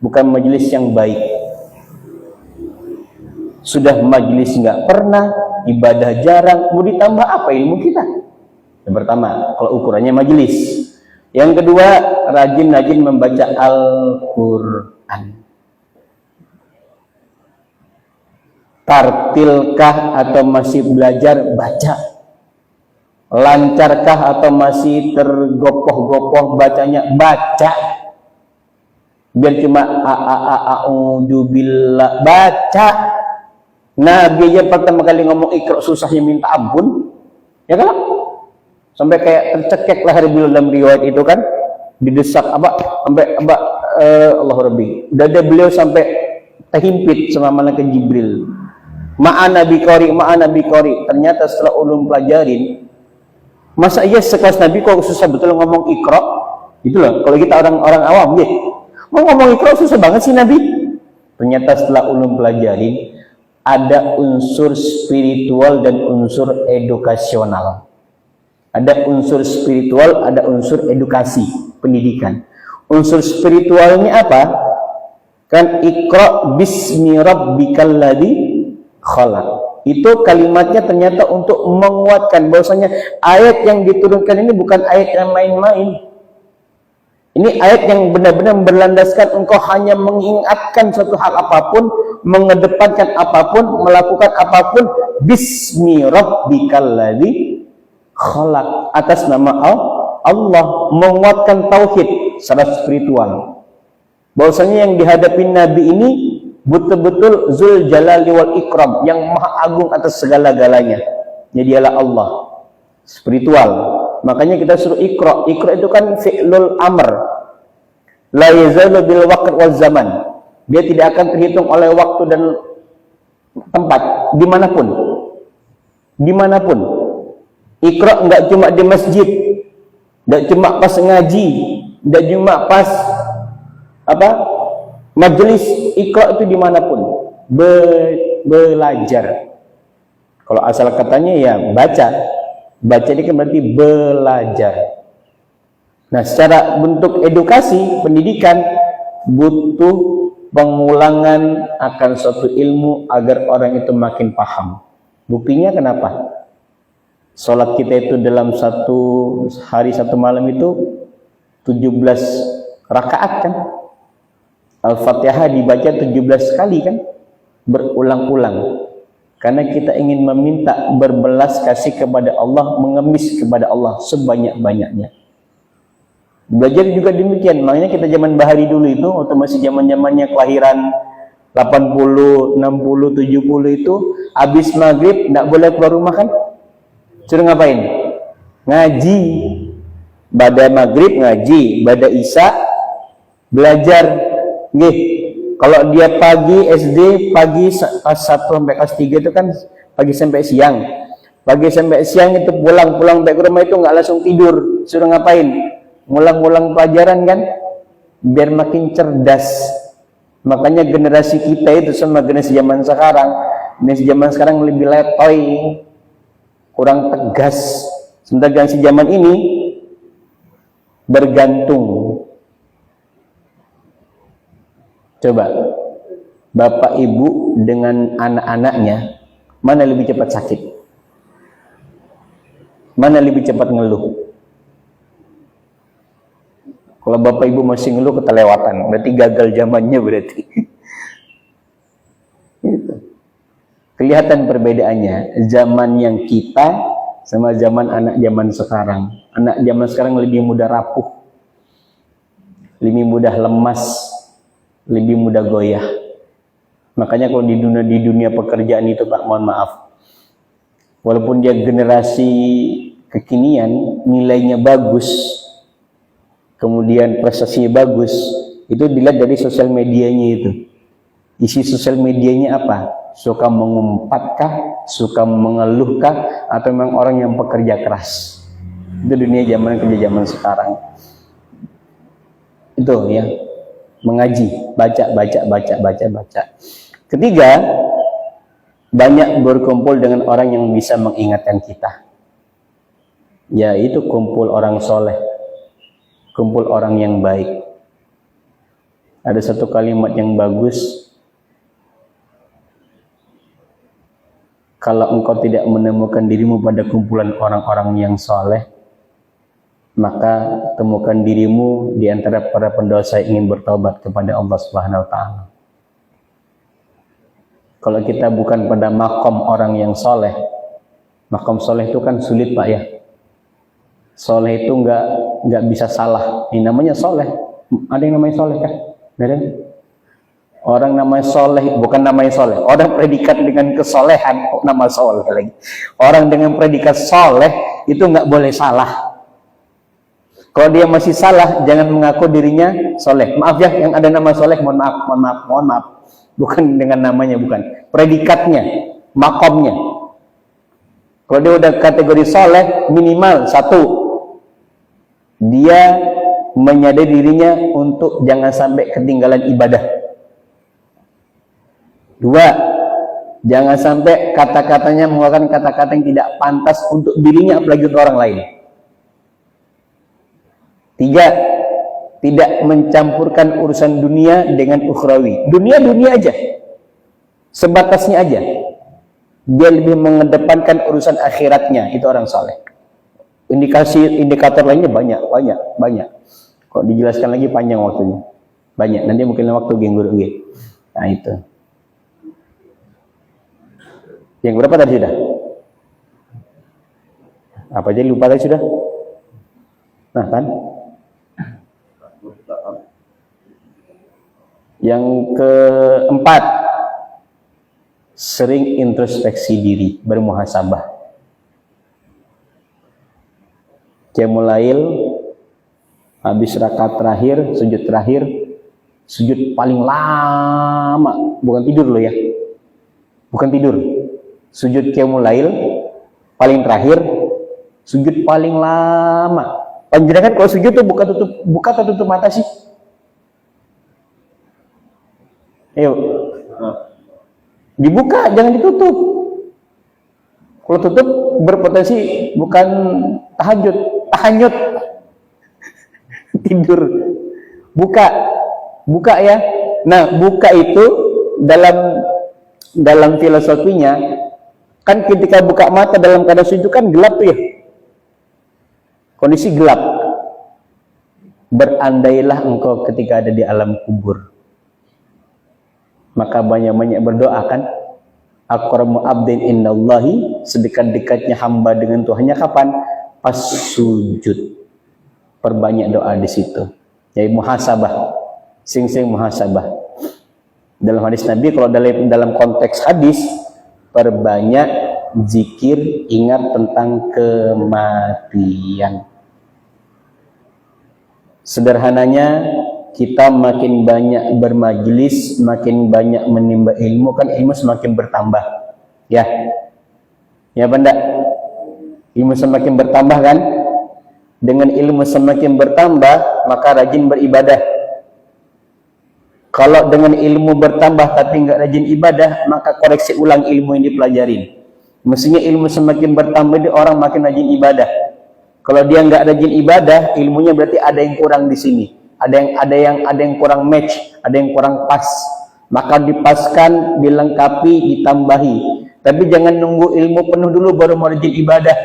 bukan majelis yang baik. Sudah majelis nggak pernah, ibadah jarang, mau ditambah apa ilmu kita? Yang pertama, kalau ukurannya majelis. Yang kedua, rajin-rajin membaca Al-Quran. Tartilkah atau masih belajar? Baca. Lancarkah atau masih tergopoh-gopoh bacanya? Baca. Biar cuma a'udzubillah, baca. Nabi aja pertama kali ngomong Iqra susahnya minta ampun, ya kan? Sampai kayak tercekek lahir beliau dalam riwayat itu kan, didesak sampai Allah Rabbi. Dada beliau sampai terhimpit sama malaikat Jibril. Ma'ana bi qori. Ternyata setelah ulun pelajarin, masa iya sekelas Nabi kok susah betul ngomong Iqra? Itulah kalau kita orang-orang awam ya. Mau ngomong Iqra susah banget sih Nabi. Ternyata setelah ulun pelajarin, ada unsur spiritual dan unsur edukasional. Ada unsur spiritual, ada unsur edukasi, pendidikan. Unsur spiritualnya apa? Kan Iqra bismi rabbikal ladzi khalaq. Itu kalimatnya ternyata untuk menguatkan bahwasanya ayat yang diturunkan ini bukan ayat yang main-main. Ini ayat yang benar-benar berlandaskan engkau hanya mengingatkan suatu hal apapun, mengedepankan apapun, melakukan apapun bismi rabbikal ladzi khalaq, atas nama Allah, menguatkan tauhid secara spiritual. Bahwasanya yang dihadapi Nabi ini betul-betul Zul Jalali wal Ikram, yang maha agung atas segala-galanya. Dialah Allah, spiritual. Makanya kita suruh Iqra. Iqra itu kan fi'lul amr. La yazalu bil waqt wal zaman. Dia tidak akan terhitung oleh waktu dan tempat, dimanapun. Dimanapun. Iqra enggak cuma di masjid, enggak cuma pas ngaji, enggak cuma pas majelis. Iqra itu dimanapun, belajar. Kalau asal katanya ya baca. Baca ini kan berarti belajar. Nah, secara bentuk edukasi, pendidikan, butuh pengulangan akan suatu ilmu agar orang itu makin paham. Buktinya kenapa? Sholat kita itu dalam satu hari satu malam itu 17 rakaat kan? Al-Fatihah dibaca 17 kali kan? Berulang-ulang. Karena kita ingin meminta berbelas kasih kepada Allah, mengemis kepada Allah sebanyak-banyaknya. Belajar juga demikian. Makanya kita zaman Bahari dulu itu, waktu masih zaman-zamannya kelahiran 80, 60, 70 itu, habis maghrib tidak boleh keluar rumah kan? Suruh ngapain? Ngaji. Pada maghrib ngaji, pada isya belajar. Nggih. Kalau dia pagi SD, pagi kelas 1 sampai kelas 3 itu kan pagi sampai siang. Pagi sampai siang itu pulang sampai ke rumah itu nggak langsung tidur. Suruh ngapain? Ngulang-ngulang pelajaran kan? Biar makin cerdas. Makanya generasi kita itu sama generasi zaman sekarang. Generasi zaman sekarang lebih letoy, kurang tegas. Sementara generasi zaman ini bergantung. Coba, bapak ibu dengan anak-anaknya, mana lebih cepat sakit? Mana lebih cepat ngeluh? Kalau bapak ibu masih ngeluh, ketelewatan. Berarti gagal zamannya berarti. Kelihatan perbedaannya. Zaman yang kita sama zaman anak zaman sekarang. Anak zaman sekarang lebih mudah rapuh, lebih mudah lemas, lebih mudah goyah. Makanya kalau di dunia pekerjaan itu Pak, mohon maaf, walaupun dia generasi kekinian, nilainya bagus, kemudian prestasinya bagus, itu dilihat dari sosial medianya itu. Isi sosial medianya apa? Suka mengumpatkah, suka mengeluhkah, atau memang orang yang pekerja keras? Itu dunia kerja zaman sekarang. Itu ya. Mengaji, baca. Ketiga, banyak berkumpul dengan orang yang bisa mengingatkan kita, yaitu kumpul orang soleh, kumpul orang yang baik. Ada satu kalimat yang bagus, kalau engkau tidak menemukan dirimu pada kumpulan orang-orang yang soleh, maka temukan dirimu di antara para pendosa yang ingin bertaubat kepada Allah Subhanahu wa taala. Kalau kita bukan pada makom orang yang soleh, makom soleh itu kan sulit Pak ya. Soleh itu nggak bisa salah. Ini namanya soleh. Ada yang namanya soleh kan? Ada? Orang namanya soleh, bukan namanya soleh. Orang predikat dengan kesolehan, kok nama soleh lagi. Orang dengan predikat soleh itu nggak boleh salah. Kalau dia masih salah, jangan mengaku dirinya soleh. Maaf ya, yang ada nama soleh, mohon maaf. Bukan dengan namanya, bukan. Predikatnya, makomnya. Kalau dia udah kategori soleh, minimal 1, dia menyadari dirinya untuk jangan sampai ketinggalan ibadah. 2, jangan sampai kata-katanya mengeluarkan kata-kata yang tidak pantas untuk dirinya, apalagi untuk orang lain. 3, tidak mencampurkan urusan dunia dengan ukhrawi. Dunia aja, sebatasnya aja. Dia lebih mengedepankan urusan akhiratnya. Itu orang soleh. Indikator lainnya banyak. Kok dijelaskan lagi panjang waktunya. Banyak. Nanti mungkin waktu genggur. Nah itu. Yang berapa tadi sudah? Apa aja lupa tadi sudah? Nah kan? Yang keempat, sering introspeksi diri, bermuhasabah. Qiyamul Lail, habis rakaat terakhir, sujud paling lama, bukan tidur loh ya, bukan tidur. Sujud Qiyamul Lail paling terakhir, sujud paling lama. Panjenengan kalau sujud tuh buka atau tutup mata sih? Ayo, dibuka, jangan ditutup. Kalau tutup berpotensi bukan tahanyut, tidur. Buka ya. Nah, buka itu dalam filosofinya kan ketika buka mata dalam keadaan sujud kan gelap tuh ya. Kondisi gelap. Berandailah engkau ketika ada di alam kubur, maka banyak-banyak berdoa kan. aqrabu abdin indallahi, sedekat-dekatnya hamba dengan Tuhannya kapan? Pas sujud. Perbanyak doa di situ. Jadi muhasabah. Sing-sing muhasabah. Dalam hadis Nabi, kalau dalam konteks hadis, perbanyak zikir, ingat tentang kematian. Sederhananya, kita makin banyak bermajlis, makin banyak menimba ilmu, kan ilmu semakin bertambah. Ya. Ya benda. Ilmu semakin bertambah kan? Dengan ilmu semakin bertambah, maka rajin beribadah. Kalau dengan ilmu bertambah tapi nggak rajin ibadah, maka koreksi ulang ilmu yang dipelajarin. Mestinya ilmu semakin bertambah, orang makin rajin ibadah. Kalau dia nggak rajin ibadah, ilmunya berarti ada yang kurang di sini. Ada yang kurang match, ada yang kurang pas. Maka dipaskan, dilengkapi, ditambahi. Tapi jangan nunggu ilmu penuh dulu baru mau rajin ibadah.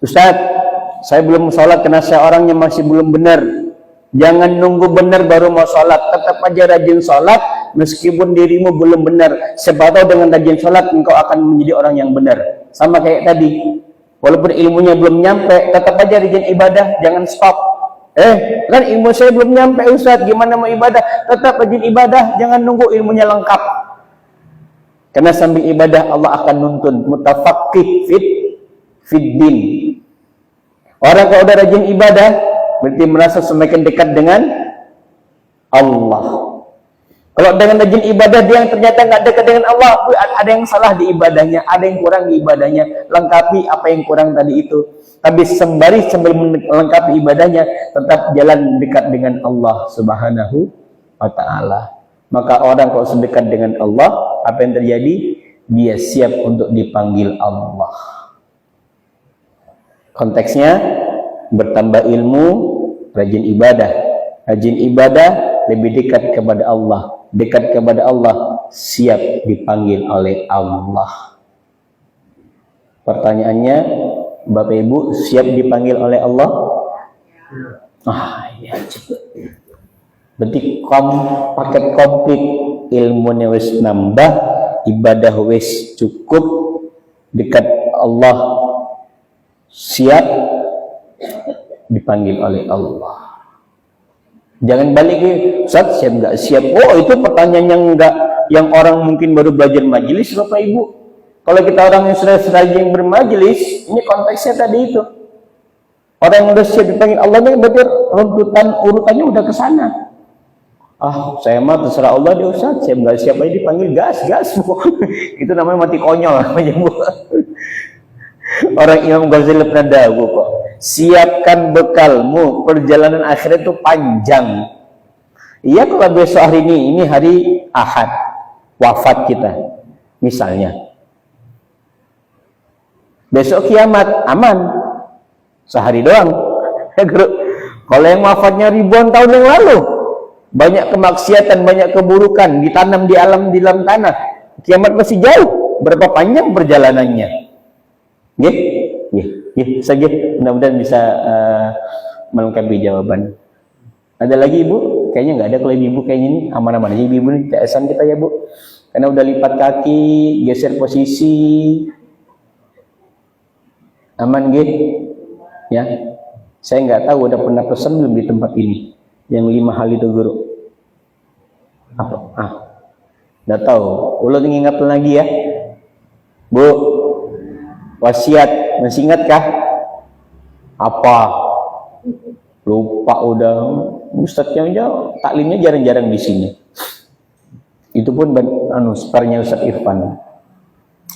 Ustaz, saya belum sholat karena saya orangnya masih belum benar. Jangan nunggu benar baru mau sholat. Tetap aja rajin sholat meskipun dirimu belum benar. Siapa tahu dengan rajin sholat engkau akan menjadi orang yang benar. Sama kayak tadi. Walaupun ilmunya belum nyampe, tetap aja rajin ibadah, jangan stop. Kan ilmu saya belum nyampe Ustaz, gimana mau ibadah? Tetap rajin ibadah, jangan nunggu ilmunya lengkap. Karena sambil ibadah Allah akan nuntun mutafaqih fid din. Orang kalau udah rajin ibadah berarti merasa semakin dekat dengan Allah. Kalau dengan rajin ibadah dia yang ternyata nggak dekat dengan Allah, ada yang salah di ibadahnya, ada yang kurang di ibadahnya. Lengkapi apa yang kurang tadi itu. Tapi sembari sambil melengkapi ibadahnya, tetap jalan dekat dengan Allah Subhanahu wa Ta'ala. Maka orang kalau sedekat dengan Allah, apa yang terjadi? Dia siap untuk dipanggil Allah. Konteksnya, bertambah ilmu, rajin ibadah. Rajin ibadah, lebih dekat kepada Allah. Dekat kepada Allah, siap dipanggil oleh Allah. Pertanyaannya, Bapak Ibu siap dipanggil oleh Allah? Ya, berarti paket komplit, ilmunya wis nambah, ibadah wis cukup, dekat Allah, siap dipanggil oleh Allah. Jangan balik ke Ustaz, siap nggak siap? Oh, itu pertanyaan yang orang mungkin baru belajar majelis, Bapak Ibu. Kalau kita orang yang sudah sering bermajelis, ini konteksnya tadi itu. Orang yang sudah siap dipanggil Allah ini berarti urutannya udah ke sana. Saya mah terserah Allah deh Ustaz, siap nggak siap aja dipanggil gas. Itu namanya mati konyol namanya, Bu. Orang Imam Ghazali pernah dawuh kok. Siapkan bekalmu, perjalanan akhirat itu panjang. Iya, kalau besok hari ini hari Ahad, wafat kita, misalnya. Besok kiamat, aman. Sehari doang. Kalau yang wafatnya ribuan tahun yang lalu, banyak kemaksiatan, banyak keburukan, ditanam di alam, di dalam tanah. Kiamat masih jauh. Berapa panjang perjalanannya? Saja. Mudah-mudahan bisa melengkapi jawaban. Ada lagi Ibu? Kayaknya nggak ada. Kalau Ibu kayaknya ini aman-aman aja. Ibu ini TSan kita ya Bu. Karena udah lipat kaki, geser posisi, aman gitu. Ya. Saya nggak tahu udah pernah pesan belum di tempat ini. Yang 5 hal itu Guru. Apa? Nggak tahu. Ulun ingat lagi ya. Bu, wasiat masih ingat kah? Apa? Lupa udah. Ustadznya aja taklimnya jarang-jarang di sini. Itu pun sparnya Ustadz Irfan.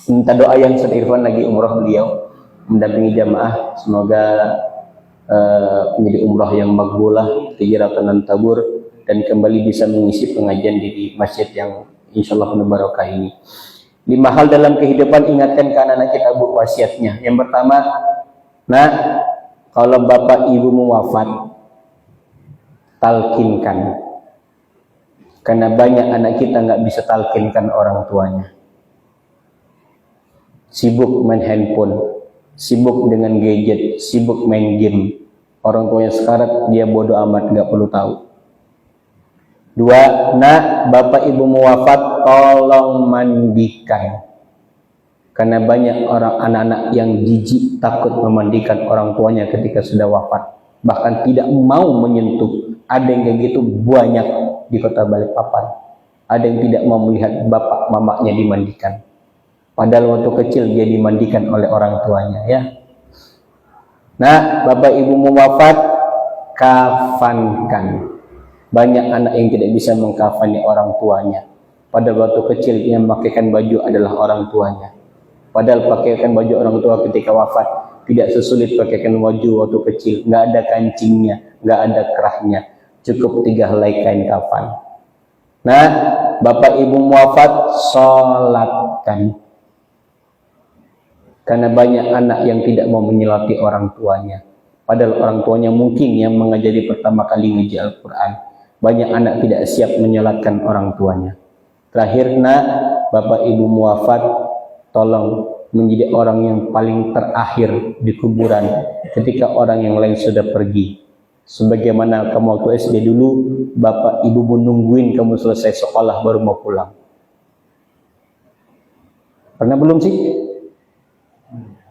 Minta doa yang Ustadz Irfan lagi umroh, beliau mendampingi jamaah. Semoga menjadi umroh yang makbulah, hijratan tabur, dan kembali bisa mengisi pengajian di masjid yang insya Allah penuh barokah ini. 5 hal dalam kehidupan ingatkan ke anak-anak kita Bu, wasiatnya. Yang pertama, kalau bapak ibumu wafat, talkinkan. Karena banyak anak kita nggak bisa talkinkan orang tuanya. Sibuk main handphone, sibuk dengan gadget, sibuk main game. Orang tuanya sekarat, dia bodoh amat, nggak perlu tahu. Dua, nak bapak ibu wafat tolong mandikan. Karena banyak orang anak-anak yang jijik takut memandikan orang tuanya ketika sudah wafat, bahkan tidak mau menyentuh. Ada yang kayak gitu banyak di kota Balikpapan. Ada yang tidak mau melihat bapak mamanya dimandikan, padahal waktu kecil dia dimandikan oleh orang tuanya, ya. Nah, bapak ibu wafat, kafankan. Banyak anak yang tidak bisa mengkafani orang tuanya, padahal waktu kecil yang memakaikan baju adalah orang tuanya. Padahal pakaikan baju orang tua ketika wafat tidak sesulit pakaikan baju waktu kecil. Nggak ada kancingnya, nggak ada kerahnya, cukup 3 helai kain kafan. Nah, bapak ibu wafat, sholatkan. Karena banyak anak yang tidak mau menyolati orang tuanya, padahal orang tuanya mungkin yang mengajari pertama kali ngaji Al-Quran. Banyak anak tidak siap menyolatkan orang tuanya. Terakhir, nak bapak ibu wafat, tolong menjadi orang yang paling terakhir di kuburan ketika orang yang lain sudah pergi. Sebagaimana kamu waktu SD dulu, bapak ibu nungguin kamu selesai sekolah baru mau pulang. Pernah belum sih?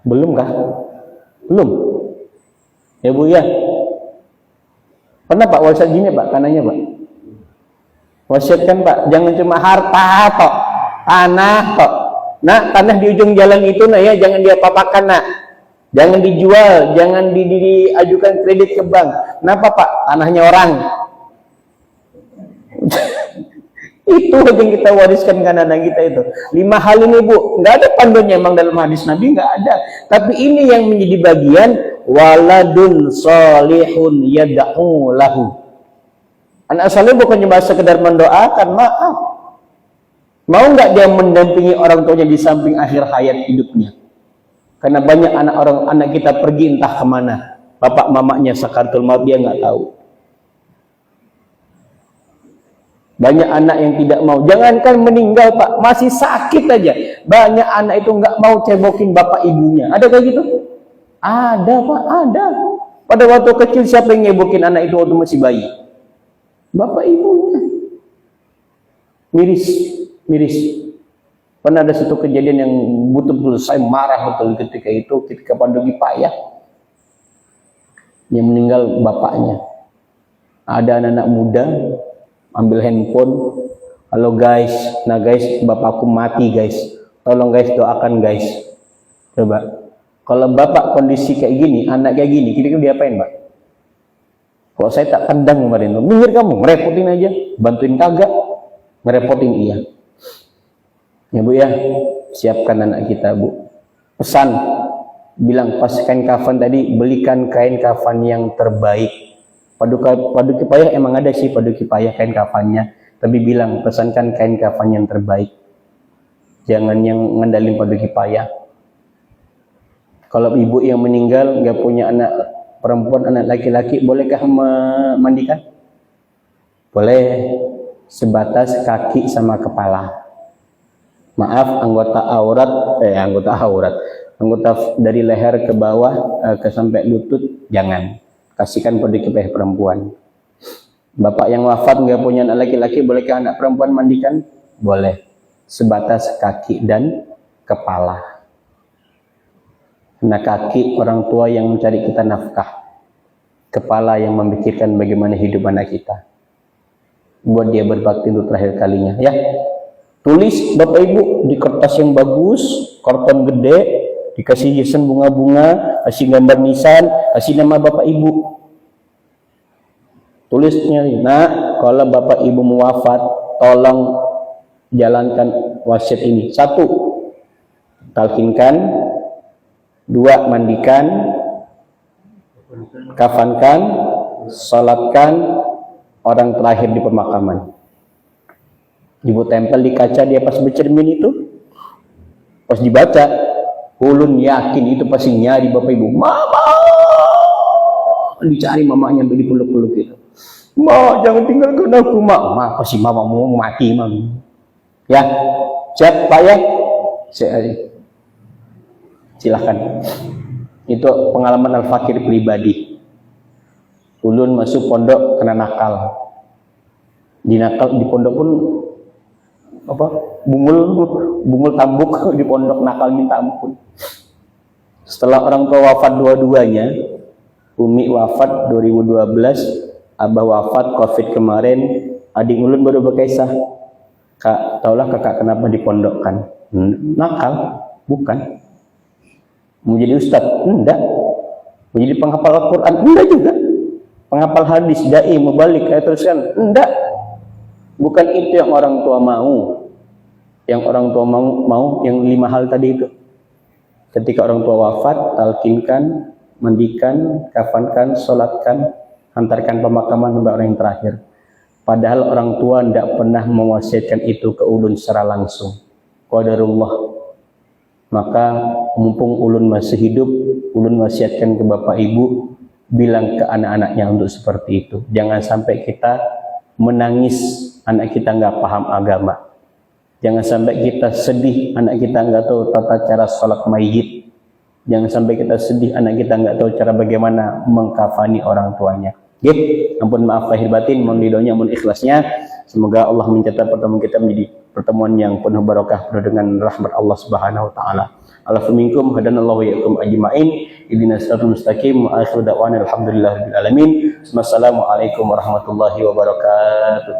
Belum kah? Belum? Ya Bu ya? Pernah Pak wasiat gini Pak, kanannya Pak? Wasiatkan Pak, jangan cuma harta tok, tanah tok. Nah, tanah di ujung jalan itu nah ya, jangan diapa-apakan nak. Jangan dijual, jangan diajukan kredit ke bank. Kenapa Pak? Tanahnya orang. Itu aja yang kita wariskan ke anak kita itu. 5 hal ini Bu, nggak ada panduannya emang dalam hadis Nabi, nggak ada. Tapi ini yang menjadi bagian waladun solihun yad'u lahu. Anak saleh bukan cuma sekedar mendoakan, maaf. Mau nggak dia mendampingi orang tuanya di samping akhir hayat hidupnya? Karena banyak anak kita pergi entah kemana. Bapak mamanya sakaratul maut dia nggak tahu. Banyak anak yang tidak mau. Jangankan meninggal Pak, masih sakit aja. Banyak anak itu nggak mau cebokin bapak ibunya. Ada kayak gitu? Ada Pak, ada. Pada waktu kecil siapa yang nyebokin anak itu waktu masih bayi? Bapak ibunya. Miris. Pernah ada satu kejadian yang betul-betul saya marah betul ketika itu, ketika Pandogi Payah yang meninggal bapaknya. Ada anak-anak muda ambil handphone, halo guys, nah guys bapakku mati guys, tolong guys doakan guys. Coba kalau bapak kondisi kayak gini, anak kayak gini, kira-kira diapain Pak? Kok saya tak kandang kemarin, minggir kamu, ngerepotin aja, bantuin kagak, ngerepotin iya. Ya Bu ya, siapkan anak kita Bu. Pesan, bilang pas kain kafan tadi, belikan kain kafan yang terbaik. Paduki payah emang ada sih paduki payah kain kafannya, tapi bilang pesankan kain kafan yang terbaik. Jangan yang ngandalin paduki payah. Kalau ibu yang meninggal nggak punya anak perempuan, anak laki-laki, bolehkah memandikan? Boleh, sebatas kaki sama kepala. Maaf, anggota dari leher ke bawah ke sampai lutut jangan. Kasihkan paduki payah perempuan. Bapak yang wafat nggak punya anak laki-laki, bolehkah anak perempuan mandikan? Boleh, sebatas kaki dan kepala. Karena kaki orang tua yang mencari kita nafkah, kepala yang memikirkan bagaimana hidup anak kita, buat dia berbakti untuk terakhir kalinya. Ya, tulis Bapak Ibu di kertas yang bagus, karton gede, dikasih hiasan bunga-bunga, kasih gambar nisan, kasih nama Bapak Ibu. Tulisnya, nah kalau Bapak Ibu wafat, tolong jalankan wasiat ini. 1, talkinkan. 2, mandikan. Kafankan. Salatkan orang terakhir di pemakaman. Ibu tempel di kaca dia pas bercermin itu, pas dibaca, ulun yakin itu pasti nyari Bapak Ibu. Mama, dicari mamanya untuk dipeluk-peluk gitu. Ma, jangan tinggalkan aku, Ma. Ma, pasti mama mau mati, Mam. Ya, siap Pak ya? Silahkan. Itu pengalaman Al-Fakir pribadi. Ulun masuk pondok kena nakal. Di pondok pun apa bungul tambuk di pondok, nakal minta ampun. Setelah orang tua wafat dua-duanya, Umi wafat 2012, Abah wafat Covid kemarin, adik ulun baru berkisah, Kak, taulah kakak kenapa dipondokkan? Nakal? Bukan. Mau jadi ustadz? Enggak. Mau jadi penghafal Al-Quran? Enggak juga. Penghafal hadis, dai, mubalik, teruskan? Enggak. Bukan itu yang orang tua mau. Yang orang tua mau yang 5 hal tadi itu. Ketika orang tua wafat, talkinkan, mandikan, kafankan, sholatkan, hantarkan pemakaman sampai orang yang terakhir. Padahal orang tua tidak pernah mewasiatkan itu ke ulun secara langsung. Qadarullah. Maka mumpung ulun masih hidup, ulun wasiatkan ke bapak ibu, bilang ke anak-anaknya untuk seperti itu. Jangan sampai kita menangis anak kita nggak paham agama. Jangan sampai kita sedih anak kita nggak tahu tata cara sholat mayit. Jangan sampai kita sedih anak kita nggak tahu cara bagaimana mengkafani orang tuanya. Ampun maaf lahir batin, mohon ridhonya, mohon ikhlasnya. Semoga Allah mencatat pertemuan kita menjadi pertemuan yang penuh barakah, penuh dengan rahmat Allah Subhanahu wa taala. Alafu minkum hadanallahu wa iyyakum ajma'in. Ihdinas siratal mustaqim wa akhiru da'wana alhamdulillahirabbil alamin. Wassalamualaikum warahmatullahi wabarakatuh.